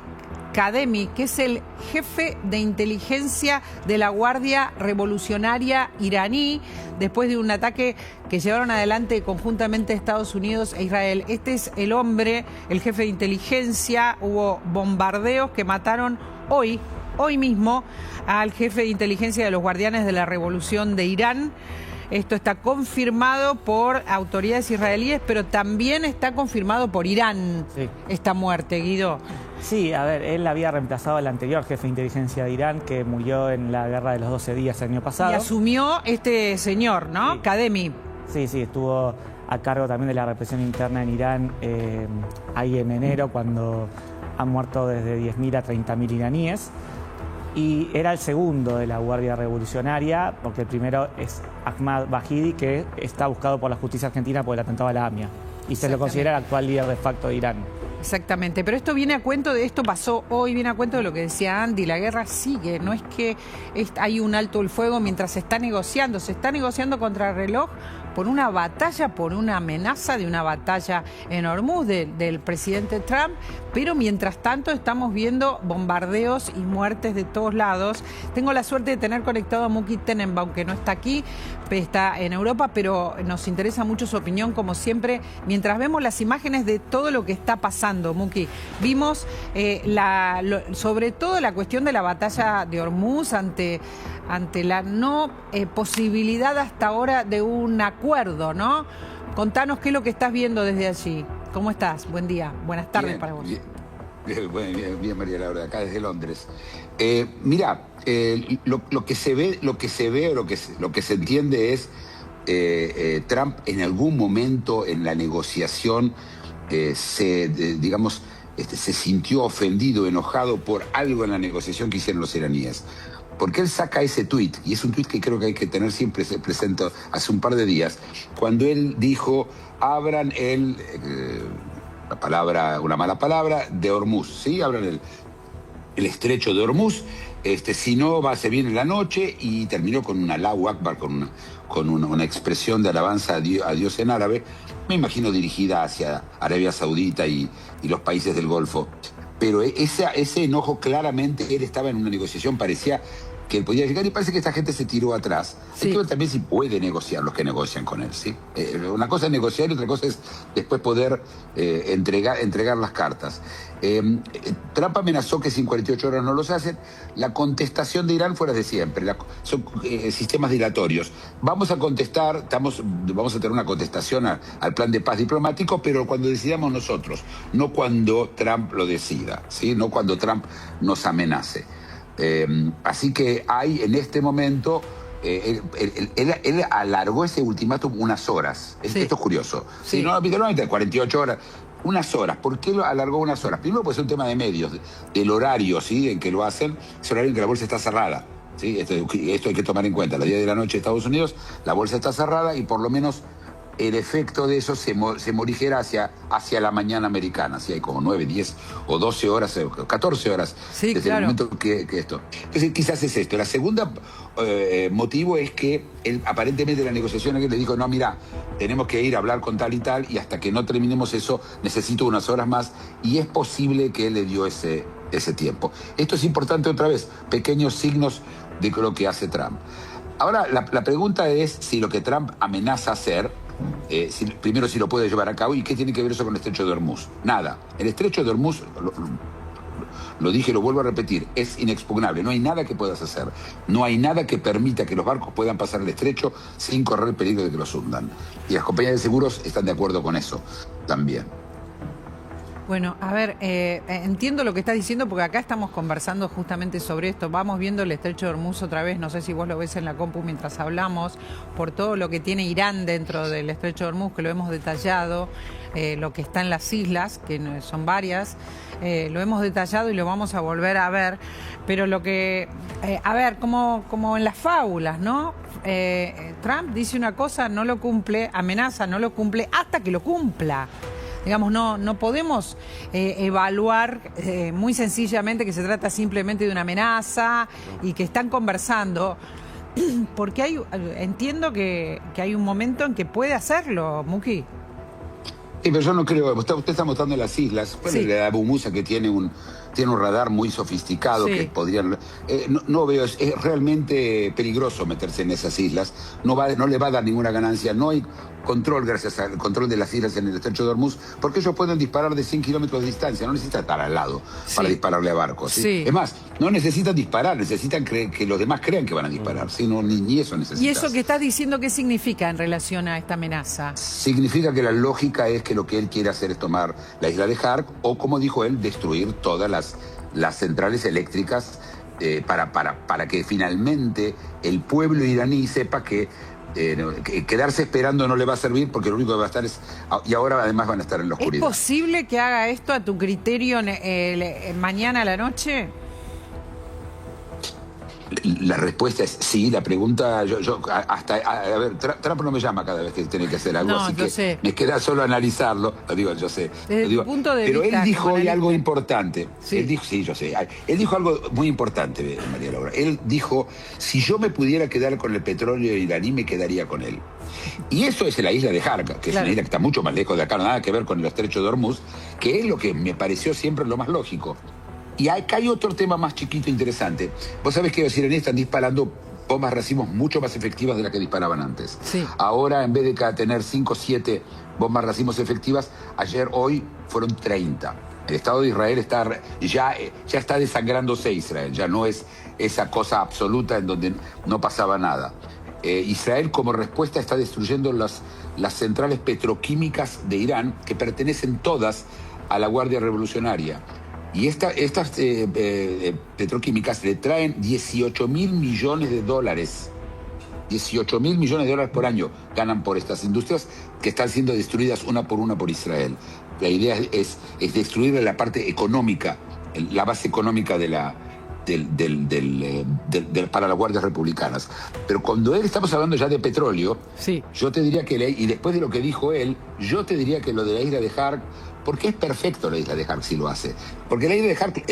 Speaker 2: Kademi, que es el jefe de inteligencia de la Guardia Revolucionaria iraní, después de un ataque que llevaron adelante conjuntamente Estados Unidos e Israel. Este es el hombre, el jefe de inteligencia. Hubo bombardeos que mataron hoy mismo al jefe de inteligencia de los Guardianes de la Revolución de Irán. Esto está confirmado por autoridades israelíes, pero también está confirmado por Irán,
Speaker 10: Sí.
Speaker 2: esta muerte, Guido.
Speaker 10: Sí, a ver, él había reemplazado al anterior jefe de inteligencia de Irán, que murió en la guerra de los 12 días el año pasado.
Speaker 2: Y asumió este señor, ¿no?
Speaker 10: Sí.
Speaker 2: Kademi.
Speaker 10: Sí, estuvo a cargo también de la represión interna en Irán ahí en enero, cuando han muerto desde 10.000 a 30.000 iraníes. Y era el segundo de la Guardia Revolucionaria, porque el primero es Ahmad Bahidi, que está buscado por la justicia argentina por el atentado a la AMIA. Y se lo considera el actual líder de facto de Irán.
Speaker 2: Exactamente, pero esto viene a cuento de esto, pasó hoy, viene a cuento de lo que decía Andy, la guerra sigue, no es que hay un alto el fuego mientras se está negociando contra el reloj por una batalla, por una amenaza de una batalla en Hormuz del presidente Trump, pero mientras tanto estamos viendo bombardeos y muertes de todos lados. Tengo la suerte de tener conectado a Muki Tenenbaum, que no está aquí, está en Europa, pero nos interesa mucho su opinión, como siempre, mientras vemos las imágenes de todo lo que está pasando, Muki. Vimos sobre todo la cuestión de la batalla de Hormuz ante la no posibilidad hasta ahora de un acuerdo, ¿no? Contanos qué es lo que estás viendo desde allí. ¿Cómo estás? Buen día. Buenas tardes para vos.
Speaker 12: Bien, María Laura, acá desde Londres. Mira, lo que se ve o lo que se entiende es Trump en algún momento en la negociación se sintió ofendido, enojado por algo en la negociación que hicieron los iraníes. Porque él saca ese tuit, y es un tuit que creo que hay que tener siempre presente, hace un par de días, cuando él dijo, abran una mala palabra, de Hormuz, ¿sí? Abran el estrecho de Hormuz, si no se viene la noche, y terminó con un Allahu Akbar, con una expresión de alabanza a Dios en árabe, me imagino dirigida hacia Arabia Saudita y los países del Golfo. Pero ese enojo, claramente, él estaba en una negociación, parecía que él podía llegar, y parece que esta gente se tiró atrás. Sí. Hay que ver también si puede negociar los que negocian con él, ¿sí? Una cosa es negociar y otra cosa es después poder entregar las cartas. Trump amenazó que si en 48 horas no los hacen, la contestación de Irán fue la de siempre. Son sistemas dilatorios. Vamos a contestar, vamos a tener una contestación al plan de paz diplomático, pero cuando decidamos nosotros, no cuando Trump lo decida, ¿sí? No cuando Trump nos amenace. Así que hay en este momento él alargó ese ultimátum unas horas. Esto es curioso. Sí. No, habitualmente 48 horas. Unas horas. ¿Por qué lo alargó unas horas? Primero, pues es un tema de medios, del horario, ¿sí?, en que lo hacen. Es horario en que la bolsa está cerrada. ¿Sí? Esto hay que tomar en cuenta. A las 10 de la noche de Estados Unidos, la bolsa está cerrada y por lo menos el efecto de eso se morigera hacia la mañana americana. ¿Sí? Hay como 9, 10 o 12 horas, 14 horas desde el momento que esto. Entonces, quizás es esto. La segunda motivo es que él, aparentemente, la negociación aquí le dijo, no, mira, tenemos que ir a hablar con tal y tal, y hasta que no terminemos eso, necesito unas horas más, y es posible que él le dio ese tiempo. Esto es importante otra vez, pequeños signos de lo que hace Trump. Ahora, la pregunta es si lo que Trump amenaza hacer, primero si lo puede llevar a cabo, y qué tiene que ver eso con el Estrecho de Hormuz. Nada. El Estrecho de Hormuz, lo dije y lo vuelvo a repetir, es inexpugnable. No hay nada que puedas hacer. No hay nada que permita que los barcos puedan pasar el estrecho sin correr el peligro de que los hundan. Y las compañías de seguros están de acuerdo con eso también.
Speaker 2: Bueno, a ver, entiendo lo que estás diciendo porque acá estamos conversando justamente sobre esto. Vamos viendo el Estrecho de Hormuz otra vez, no sé si vos lo ves en la compu mientras hablamos, por todo lo que tiene Irán dentro del Estrecho de Hormuz, que lo hemos detallado, lo que está en las islas, que son varias, lo hemos detallado y lo vamos a volver a ver, pero lo que, a ver, como en las fábulas, ¿no? Trump dice una cosa, no lo cumple, amenaza, no lo cumple, hasta que lo cumpla. Digamos, no podemos evaluar muy sencillamente que se trata simplemente de una amenaza y que están conversando, porque entiendo que hay un momento en que puede hacerlo, Muki.
Speaker 12: Sí, pero yo no creo. Usted está mostrando las islas. Sí. La Abu Musa, que tiene un radar muy sofisticado, sí, que podrían... no veo, es realmente peligroso meterse en esas islas. No le va a dar ninguna ganancia. No hay control gracias al control de las islas en el Estrecho de Hormuz, porque ellos pueden disparar de 100 kilómetros de distancia. No necesitan estar al lado, sí, para dispararle a barcos. ¿Sí? Sí. Es más, no necesitan disparar, necesitan que los demás crean que van a disparar. ¿Sí? No, ni eso necesitan.
Speaker 2: ¿Y eso que estás diciendo qué significa en relación a esta amenaza?
Speaker 12: Significa que la lógica es que lo que él quiere hacer es tomar la isla de Hark, o, como dijo él, destruir todas las centrales eléctricas para que finalmente el pueblo iraní sepa que quedarse esperando no le va a servir, porque lo único que va a estar es... Y ahora además van a estar en la oscuridad.
Speaker 2: ¿Es posible que haga esto a tu criterio mañana a la noche?
Speaker 12: La respuesta es sí. La pregunta, a ver, Trump no me llama cada vez que tiene que hacer algo, así que sé, me queda solo analizarlo. Lo digo, yo sé.
Speaker 2: Punto de
Speaker 12: pero
Speaker 2: vista,
Speaker 12: él dijo hoy algo importante. Sí. Él dijo, sí, yo sé. Él dijo algo muy importante, María Laura. Él dijo, si yo me pudiera quedar con el petróleo iraní, me quedaría con él. Y eso es la isla de Harka, que es una isla que está mucho más lejos de acá, nada que ver con el Estrecho de Hormuz, que es lo que me pareció siempre lo más lógico. Y acá hay otro tema más chiquito interesante. Vos sabés que los iraníes están disparando bombas racimos mucho más efectivas de las que disparaban antes. Sí. Ahora, en vez de tener 5 o 7 bombas racimos efectivas, hoy fueron 30. El Estado de Israel ya está desangrándose Israel, ya no es esa cosa absoluta en donde no pasaba nada. Israel, como respuesta, está destruyendo las centrales petroquímicas de Irán, que pertenecen todas a la Guardia Revolucionaria. Y estas petroquímicas le traen 18.000 millones de dólares. 18.000 millones de dólares por año ganan por estas industrias que están siendo destruidas una por Israel. La idea es destruir la parte económica, la base económica para las guardias republicanas. Pero cuando estamos hablando ya de petróleo, sí, yo te diría que, y después de lo que dijo él, yo te diría que lo de la isla de Hark, porque es perfecto la isla de Hark si lo hace. Porque la isla de Hark,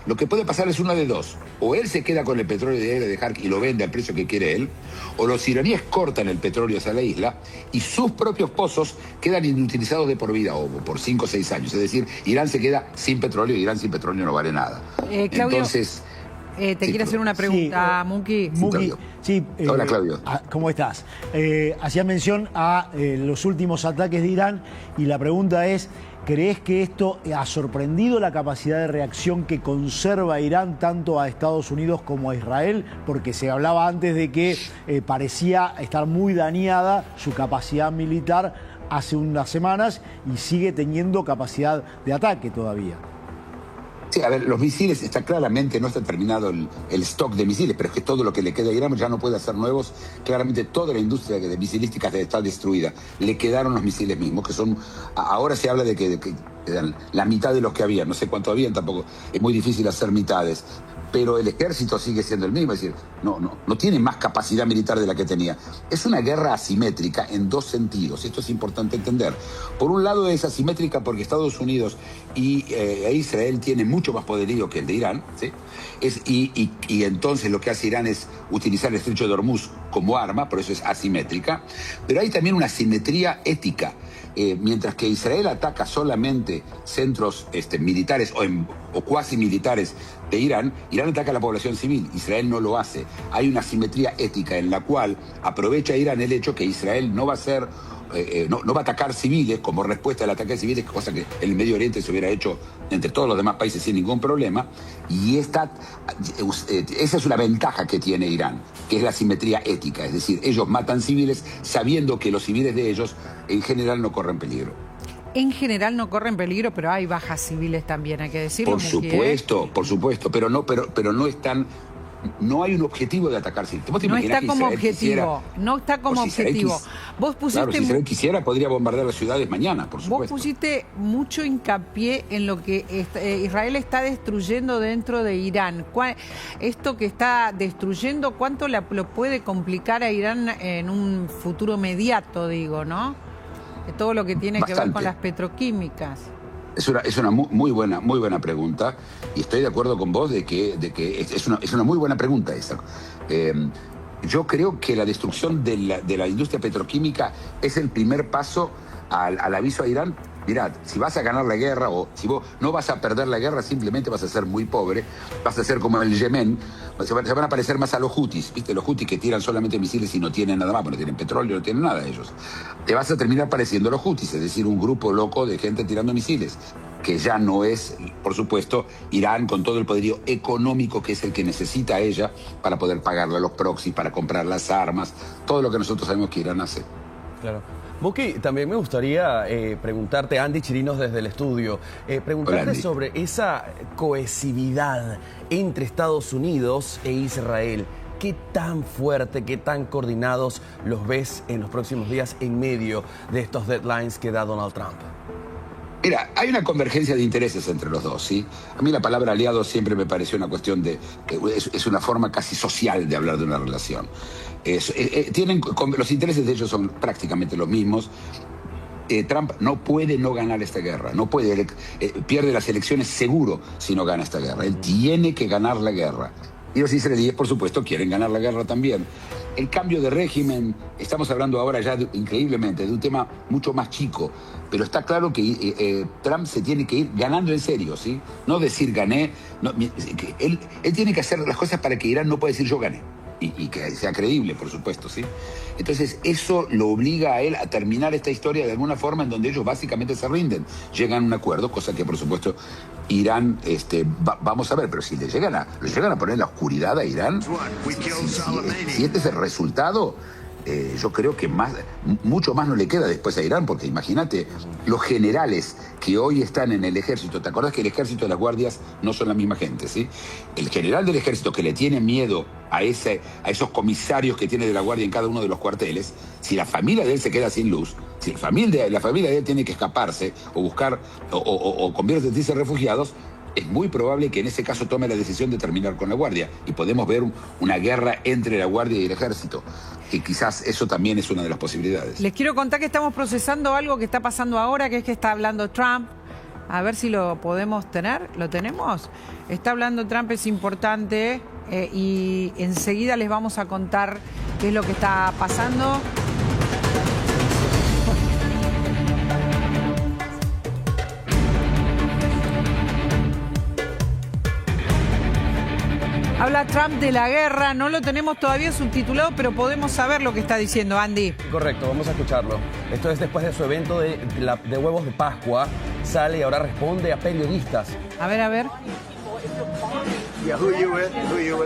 Speaker 12: lo que puede pasar es una de dos. O él se queda con el petróleo de la isla de Hark y lo vende al precio que quiere él, o los iraníes cortan el petróleo hacia la isla y sus propios pozos quedan inutilizados de por vida, o por 5 o 6 años. Es decir, Irán se queda sin petróleo y Irán sin petróleo no vale nada.
Speaker 2: Claudio,
Speaker 12: entonces...
Speaker 2: quiero hacer una pregunta, sí,
Speaker 3: Muki. Sí,
Speaker 12: hola, Claudio.
Speaker 3: ¿Cómo estás? Hacía mención a los últimos ataques de Irán y la pregunta es, ¿crees que esto ha sorprendido la capacidad de reacción que conserva Irán tanto a Estados Unidos como a Israel? Porque se hablaba antes de que parecía estar muy dañada su capacidad militar hace unas semanas y sigue teniendo capacidad de ataque todavía.
Speaker 12: Sí, a ver, los misiles, está claramente, no está terminado el stock de misiles, pero es que todo lo que le queda a Irán ya no puede hacer nuevos. Claramente toda la industria de misilística está destruida. Le quedaron los misiles mismos, que son, ahora se habla de que eran la mitad de los que había, no sé cuánto habían tampoco, es muy difícil hacer mitades. Pero el ejército sigue siendo el mismo, es decir, no tiene más capacidad militar de la que tenía. Es una guerra asimétrica en dos sentidos, esto es importante entender. Por un lado es asimétrica porque Estados Unidos e Israel tienen mucho más poderío que el de Irán, ¿sí? Y entonces lo que hace Irán es utilizar el estrecho de Hormuz como arma, por eso es asimétrica. Pero hay también una asimetría ética. Mientras que Israel ataca solamente centros militares o cuasi militares de Irán, Irán ataca a la población civil, Israel no lo hace. Hay una asimetría ética en la cual aprovecha Irán el hecho que Israel no va a ser, no va a atacar civiles como respuesta al ataque de civiles, cosa que en el Medio Oriente se hubiera hecho entre todos los demás países sin ningún problema. Y esa es una ventaja que tiene Irán, que es la asimetría ética, es decir, ellos matan civiles sabiendo que los civiles de ellos en general no corren peligro.
Speaker 2: En general no corren peligro, pero hay bajas civiles también, hay que decirlo.
Speaker 12: Por supuesto, pero no están. No hay un objetivo de atacar civiles.
Speaker 2: No está como objetivo. No está como objetivo. Vos pusiste.
Speaker 12: Claro, si Israel quisiera, podría bombardear las ciudades mañana, por supuesto.
Speaker 2: Vos pusiste mucho hincapié en lo que Israel está destruyendo dentro de Irán. Esto que está destruyendo, ¿cuánto lo puede complicar a Irán en un futuro inmediato, digo, no? Todo lo que tiene que ver con las petroquímicas.
Speaker 12: Es una muy buena pregunta, y estoy de acuerdo con vos de que es una muy buena pregunta esa. Yo creo que la destrucción de la industria petroquímica es el primer paso al aviso a Irán. Mirad, si vas a ganar la guerra o si vos no vas a perder la guerra, simplemente vas a ser muy pobre, vas a ser como el Yemen, se van a parecer más a los hutis, ¿viste? Los hutis que tiran solamente misiles y no tienen nada más, no tienen petróleo, no tienen nada ellos. Te vas a terminar pareciendo a los hutis, es decir, un grupo loco de gente tirando misiles, que ya no es, por supuesto, Irán con todo el poderío económico que es el que necesita ella para poder pagarle a los proxies, para comprar las armas, todo lo que nosotros sabemos que Irán hace.
Speaker 8: Claro. Buki, también me gustaría preguntarte, Andy Chirinos desde el estudio, preguntarte sobre esa cohesividad entre Estados Unidos e Israel. ¿Qué tan fuerte, qué tan coordinados los ves en los próximos días en medio de estos deadlines que da Donald Trump?
Speaker 12: Mira, hay una convergencia de intereses entre los dos, ¿sí? A mí la palabra aliado siempre me pareció una cuestión es una forma casi social de hablar de una relación. Los intereses de ellos son prácticamente los mismos. Trump no puede no ganar esta guerra, no puede, pierde las elecciones seguro si no gana esta guerra. Él tiene que ganar la guerra. Y los israelíes, por supuesto, quieren ganar la guerra también. El cambio de régimen, estamos hablando ahora ya increíblemente de un tema mucho más chico, pero está claro que Trump se tiene que ir ganando en serio, ¿sí? No decir gané, él tiene que hacer las cosas para que Irán no pueda decir yo gané. Y que sea creíble, por supuesto, ¿sí? Entonces, eso lo obliga a él a terminar esta historia de alguna forma en donde ellos básicamente se rinden. Llegan a un acuerdo, cosa que, por supuesto, Irán, vamos a ver, pero si le llegan a poner en la oscuridad a Irán, si este es el resultado, yo creo que mucho más no le queda después a Irán, porque imagínate, los generales que hoy están en el ejército, ¿te acordás que el ejército y las guardias no son la misma gente, ¿sí? El general del ejército que le tiene miedo a esos comisarios que tiene de la guardia en cada uno de los cuarteles, si la familia de él se queda sin luz, si la familia de él tiene que escaparse o buscar o convertirse en refugiados, es muy probable que en ese caso tome la decisión de terminar con la guardia y podemos ver una guerra entre la guardia y el ejército, que quizás eso también es una de las posibilidades.
Speaker 2: Les quiero contar que estamos procesando algo que está pasando ahora, que es que está hablando Trump. A ver si lo podemos tener. ¿Lo tenemos? Está hablando Trump, es importante, y enseguida les vamos a contar qué es lo que está pasando. Habla Trump de la guerra, no lo tenemos todavía subtitulado, pero podemos saber lo que está diciendo, Andy.
Speaker 8: Correcto, vamos a escucharlo. Esto es después de su evento de huevos de Pascua. Sale y ahora responde a periodistas.
Speaker 2: A ver, a ver.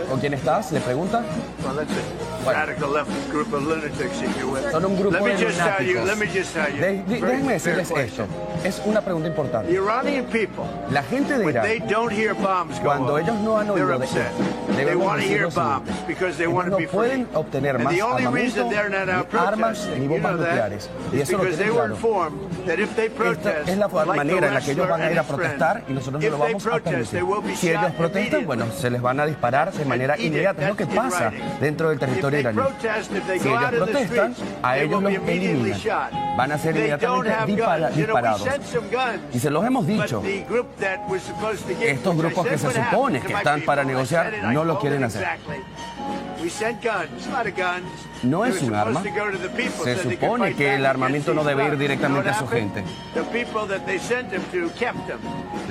Speaker 8: ¿Con quién estás? ¿Le pregunta? Son un grupo de lunáticos. Déjenme decirles esto. es una pregunta importante. La gente de Irán, cuando ellos no han oído de debemos decirlo así, ellos no pueden obtener más armamento, ni armas, ni bombas nucleares. Y eso lo tienen claro. Esta es la manera en la que ellos van a ir a protestar y nosotros no lo vamos a permitir. Si ellos protestan, bueno, se les van a disparar de manera inmediata. Es lo que pasa dentro del territorio iraní. Si ellos protestan, a ellos los eliminan. Van a ser inmediatamente disparados. Y se los hemos dicho. Estos grupos que se supone que están para negociar no lo quieren hacer. No es un arma. Se supone que el armamento no debe ir directamente a su gente.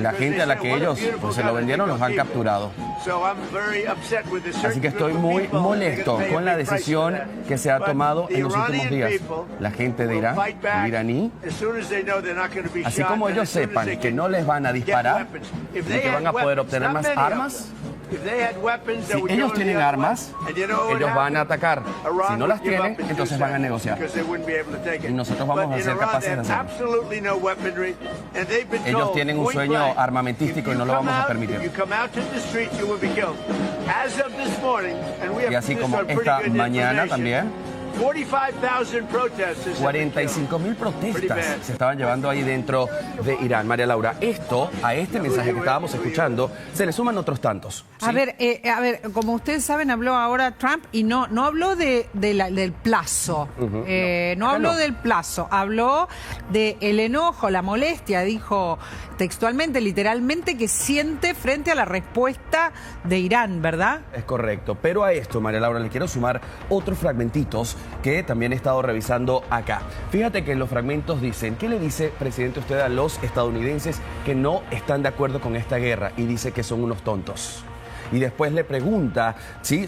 Speaker 8: La gente a la que ellos se lo vendieron los han capturado. Así que estoy muy molesto con la decisión que se ha tomado en los últimos días. La gente de Irán, el iraní, así como ellos sepan que no les van a disparar y que van a poder obtener más armas, si ellos tienen armas, ellos van a atacar. Si no las tienen, entonces van a negociar. Y nosotros vamos a ser capaces de hacerlo. Ellos tienen un sueño armamentístico y no lo vamos a permitir. Y así como esta mañana también, 45.000 protestas se estaban llevando ahí dentro de Irán. María Laura, a este mensaje que estábamos escuchando, se le suman otros tantos. ¿Sí?
Speaker 2: A ver, como ustedes saben, habló ahora Trump y no habló del plazo. No habló del plazo, habló del enojo, la molestia, dijo textualmente, literalmente, que siente frente a la respuesta de Irán, ¿verdad?
Speaker 8: Es correcto, pero a esto, María Laura, le quiero sumar otros fragmentitos que también he estado revisando acá. Fíjate que en los fragmentos dicen, ¿qué le dice, presidente, usted a los estadounidenses que no están de acuerdo con esta guerra? Y dice que son unos tontos. Y después le pregunta, ¿sí?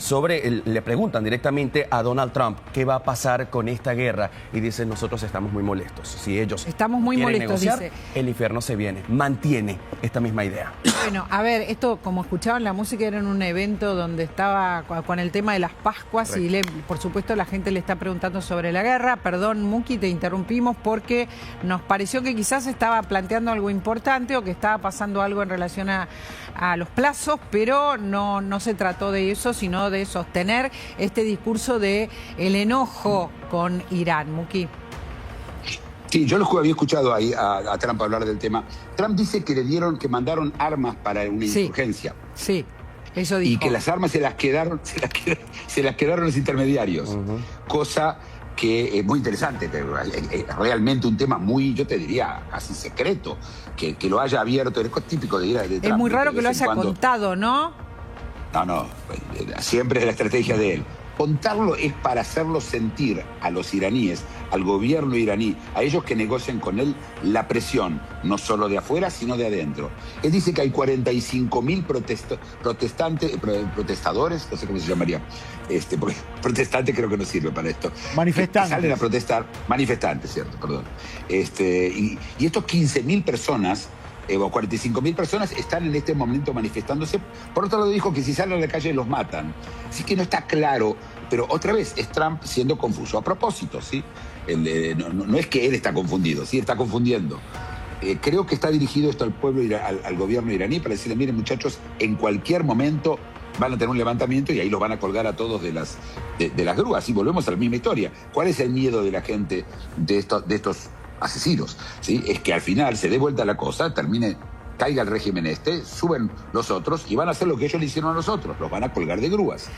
Speaker 8: Le preguntan directamente a Donald Trump qué va a pasar con esta guerra. Y dice, nosotros estamos muy molestos. Si ellos
Speaker 2: estamos muy
Speaker 8: quieren
Speaker 2: molestos,
Speaker 8: negociar,
Speaker 2: dice.
Speaker 8: El infierno se viene. Mantiene esta misma idea.
Speaker 2: Bueno, a ver, esto, como escuchaban la música, era en un evento donde estaba con el tema de las Pascuas. Correcto. Y por supuesto la gente le está preguntando sobre la guerra. Perdón, Muki, te interrumpimos porque nos pareció que quizás estaba planteando algo importante o que estaba pasando algo en relación a los plazos, pero no se trató de eso, sino de sostener este discurso de el enojo con Irán. Muki.
Speaker 12: Sí, yo había escuchado ahí a Trump hablar del tema. Trump dice que mandaron armas para una insurgencia.
Speaker 2: Sí, eso dijo.
Speaker 12: Y que las armas se las quedaron los intermediarios. Cosa que es muy interesante, pero realmente un tema muy, yo te diría, casi secreto, que lo haya abierto, es típico de Trump.
Speaker 2: Es muy raro que lo haya contado, ¿no?
Speaker 12: No, siempre es la estrategia de él. Contarlo es para hacerlo sentir a los iraníes, al gobierno iraní, a ellos que negocian con él, la presión, no solo de afuera, sino de adentro. Él dice que hay 45.000 protestadores, no sé cómo se llamaría, porque protestante creo que no sirve para esto.
Speaker 3: Manifestantes.
Speaker 12: Que salen a protestar, manifestantes, cierto, perdón. Y estos 15.000 personas, o 45.000 personas están en este momento manifestándose. Por otro lado dijo que si salen a la calle los matan. Así que no está claro, pero otra vez es Trump siendo confuso a propósito, ¿sí? No es que él está confundido, sí, está confundiendo. Creo que está dirigido esto al pueblo, al gobierno iraní, para decirle, miren muchachos, en cualquier momento van a tener un levantamiento y ahí los van a colgar a todos de las grúas. Y volvemos a la misma historia. ¿Cuál es el miedo de la gente de estos asesinos? ¿Sí? Es que al final se dé vuelta la cosa, caiga el régimen suben los otros y van a hacer lo que ellos le hicieron a nosotros, los van a colgar de grúas.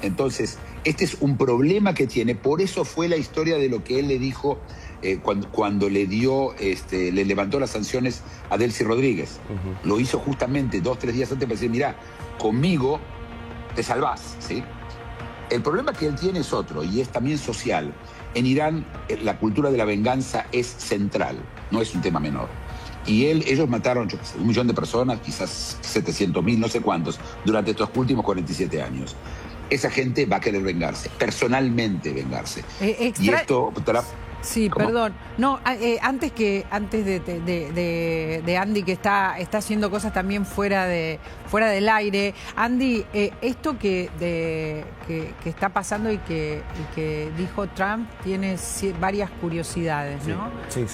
Speaker 12: Entonces, este es un problema que tiene, por eso fue la historia de lo que él le dijo cuando le levantó las sanciones a Delcy Rodríguez. Lo hizo justamente 2-3 días antes para decir, mirá, conmigo te salvás, ¿sí? El problema que él tiene es otro, y es también social. En Irán, la cultura de la venganza es central, no es un tema menor. Y ellos mataron, 1 millón de personas, quizás 700.000, no sé cuántos, durante estos últimos 47 años. Esa gente va a querer vengarse, personalmente vengarse. Y esto...
Speaker 2: Sí,
Speaker 12: ¿cómo?
Speaker 2: Perdón. No, antes de Andy, que está haciendo cosas también fuera del aire. Andy, esto que está pasando y que dijo Trump tiene varias curiosidades, ¿no?
Speaker 8: Sí.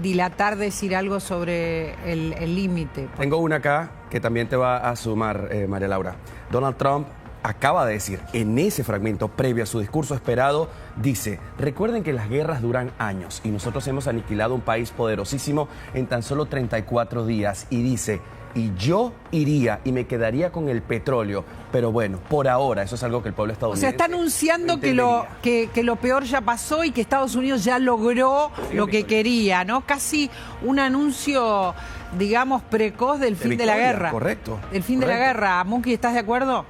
Speaker 2: dilatar, decir algo sobre el límite.
Speaker 8: Tengo una acá que también te va a sumar, María Laura. Donald Trump acaba de decir en ese fragmento previo a su discurso esperado, dice: recuerden que las guerras duran años y nosotros hemos aniquilado un país poderosísimo en tan solo 34 días. Y dice: y yo iría y me quedaría con el petróleo, pero bueno, por ahora, eso es algo que el pueblo estadounidense...
Speaker 2: O sea, está anunciando que lo peor ya pasó y que Estados Unidos ya logró lo que quería, ¿no? Casi un anuncio, digamos, precoz del fin de la guerra.
Speaker 8: Correcto.
Speaker 2: Del fin de la guerra. Monkey, ¿estás de acuerdo?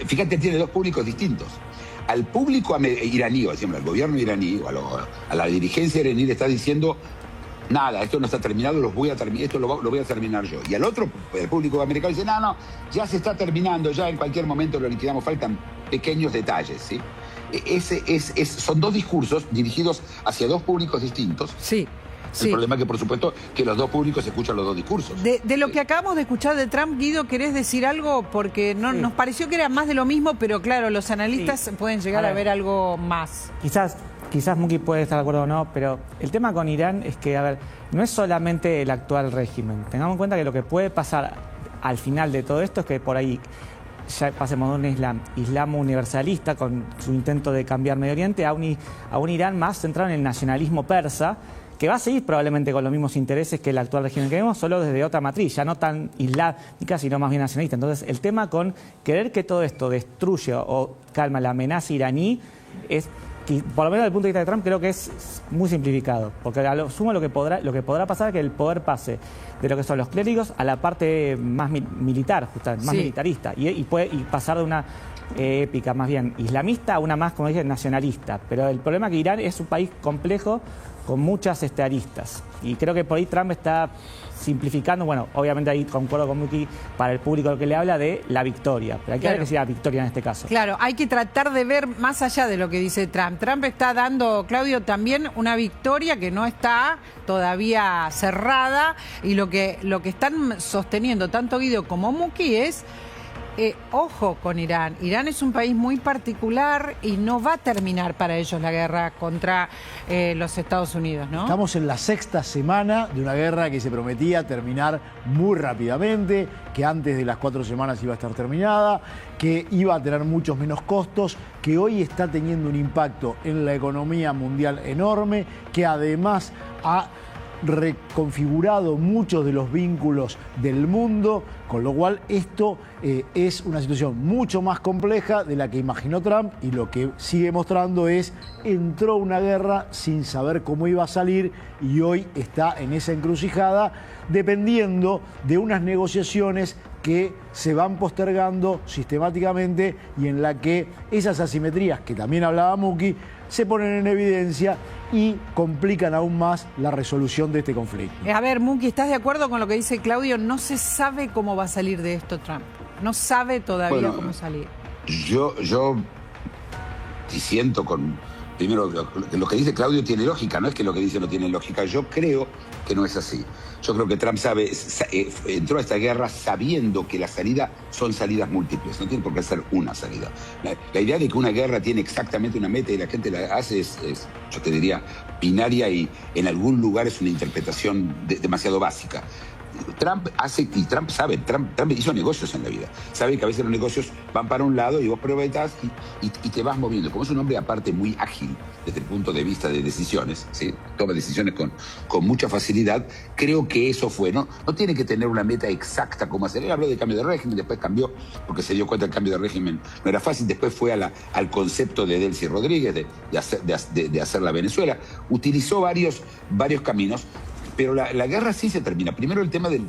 Speaker 12: Fíjate, tiene dos públicos distintos. Al público iraní, o al gobierno iraní, o a la dirigencia iraní le está diciendo: nada, esto no está terminado, esto lo voy a terminar yo. Y al otro, el público americano dice: no, ya se está terminando, ya en cualquier momento lo liquidamos, faltan pequeños detalles, ¿sí? Son dos discursos dirigidos hacia dos públicos distintos.
Speaker 2: Sí.
Speaker 12: El problema es que, por supuesto, que los dos públicos escuchan los dos discursos.
Speaker 2: De lo que acabamos de escuchar de Trump, Guido, ¿querés decir algo? Porque nos pareció que era más de lo mismo, pero claro, los analistas pueden llegar a ver algo más.
Speaker 10: Quizás Monkey puede estar de acuerdo o no, pero el tema con Irán es que, a ver, no es solamente el actual régimen. Tengamos en cuenta que lo que puede pasar al final de todo esto es que por ahí ya pasemos de un islam universalista con su intento de cambiar Medio Oriente a un Irán más centrado en el nacionalismo persa, que va a seguir probablemente con los mismos intereses que el actual régimen que vemos, solo desde otra matriz, ya no tan islámica, sino más bien nacionalista. Entonces, el tema con querer que todo esto destruya o calma la amenaza iraní es, por lo menos desde el punto de vista de Trump, creo que es muy simplificado. Porque a lo sumo lo que podrá pasar es que el poder pase de lo que son los clérigos a la parte más militar, justamente, más militarista. Y puede pasar de una épica más bien islamista a una más, como dije, nacionalista. Pero el problema es que Irán es un país complejo con muchas aristas. Y creo que por ahí Trump está simplificando, bueno, obviamente ahí concuerdo con Muki, para el público que le habla de la victoria. Pero hay que ver que sea victoria en este caso.
Speaker 2: Claro, hay que tratar de ver más allá de lo que dice Trump. Trump está dando, Claudio, también una victoria que no está todavía cerrada, y lo que están sosteniendo tanto Guido como Muki es... ojo con Irán. Irán es un país muy particular y no va a terminar para ellos la guerra contra los Estados Unidos, ¿no?
Speaker 3: Estamos en la 6ª semana de una guerra que se prometía terminar muy rápidamente, que antes de las 4 semanas iba a estar terminada, que iba a tener muchos menos costos, que hoy está teniendo un impacto en la economía mundial enorme, que además ha reconfigurado muchos de los vínculos del mundo, con lo cual esto es una situación mucho más compleja de la que imaginó Trump, y lo que sigue mostrando es: entró una guerra sin saber cómo iba a salir y hoy está en esa encrucijada, dependiendo de unas negociaciones que se van postergando sistemáticamente y en la que esas asimetrías que también hablaba Muki se ponen en evidencia y complican aún más la resolución de este conflicto.
Speaker 2: A ver, Muki, ¿estás de acuerdo con lo que dice Claudio? No se sabe cómo va a salir de esto Trump. No sabe todavía cómo salir.
Speaker 12: Yo disiento con... Primero, lo que dice Claudio tiene lógica, no es que lo que dice no tiene lógica. Yo creo que no es así. Yo creo que Trump entró a esta guerra sabiendo que las salidas son salidas múltiples, no tiene por qué ser una salida. La idea de que una guerra tiene exactamente una meta y la gente la hace es yo te diría, binaria, y en algún lugar es una interpretación demasiado básica. Trump hizo negocios en la vida. Sabe que a veces los negocios van para un lado y vos aprovechás y te vas moviendo. Como es un hombre aparte muy ágil desde el punto de vista de decisiones, ¿sí? Toma decisiones con mucha facilidad, creo que eso fue, ¿no? No tiene que tener una meta exacta como hacer. Él habló de cambio de régimen, después cambió porque se dio cuenta que el cambio de régimen no era fácil, después fue al concepto de Delcy Rodríguez de hacer la Venezuela. Utilizó varios caminos. Pero la guerra sí se termina. Primero el tema del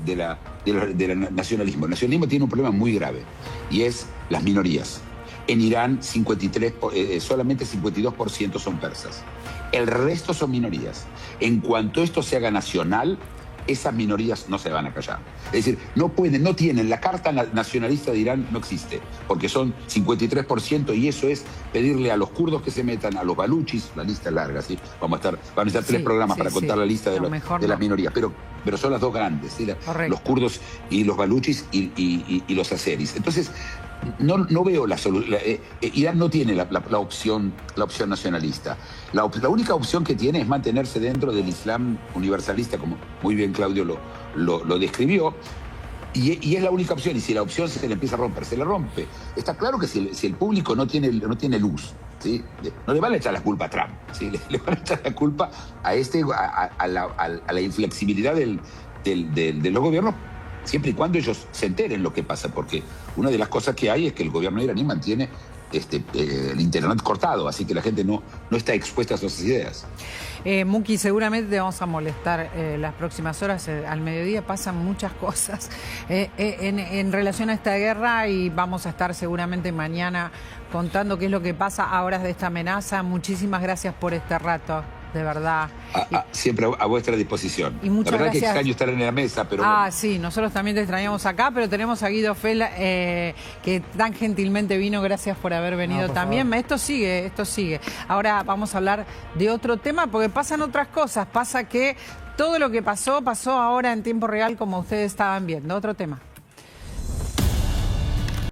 Speaker 12: nacionalismo. El nacionalismo tiene un problema muy grave y es las minorías. En Irán solamente 52% son persas. El resto son minorías. En cuanto esto se haga nacional, esas minorías no se van a callar. Es decir, no tienen, la carta nacionalista de Irán no existe, porque son 53% y eso es pedirle a los kurdos que se metan, a los baluchis, la lista es larga, ¿sí? Van a estar 3 programas para contar la lista de las minorías, pero son las dos grandes, ¿sí? Los kurdos y los baluchis y los azeris. Entonces, no veo la solución. Irán no tiene la opción nacionalista. La única opción que tiene es mantenerse dentro del Islam universalista, como muy bien Claudio lo describió. Y es la única opción, y si la opción se le empieza a romper, se le rompe. Está claro que si el público no tiene luz, ¿sí? No le van a echar la culpa a Trump, ¿sí? Le van a echar la culpa a la inflexibilidad de los gobiernos, siempre y cuando ellos se enteren lo que pasa, porque una de las cosas que hay es que el gobierno iraní mantiene el internet cortado, así que la gente no está expuesta a sus ideas.
Speaker 2: Muki, seguramente te vamos a molestar las próximas horas. Al mediodía pasan muchas cosas en relación a esta guerra y vamos a estar seguramente mañana contando qué es lo que pasa a horas de esta amenaza. Muchísimas gracias por este rato, de verdad.
Speaker 12: Siempre a vuestra disposición.
Speaker 2: Y muchas
Speaker 12: la verdad
Speaker 2: gracias.
Speaker 12: Que extraño estar en la mesa, pero
Speaker 2: bueno. Sí, nosotros también te extrañamos acá, pero tenemos a Guido Fell, que tan gentilmente vino. Gracias por haber venido también. Favor. Esto sigue. Ahora vamos a hablar de otro tema, porque pasan otras cosas. Pasa que todo lo que pasó ahora en tiempo real, como ustedes estaban viendo. Otro tema.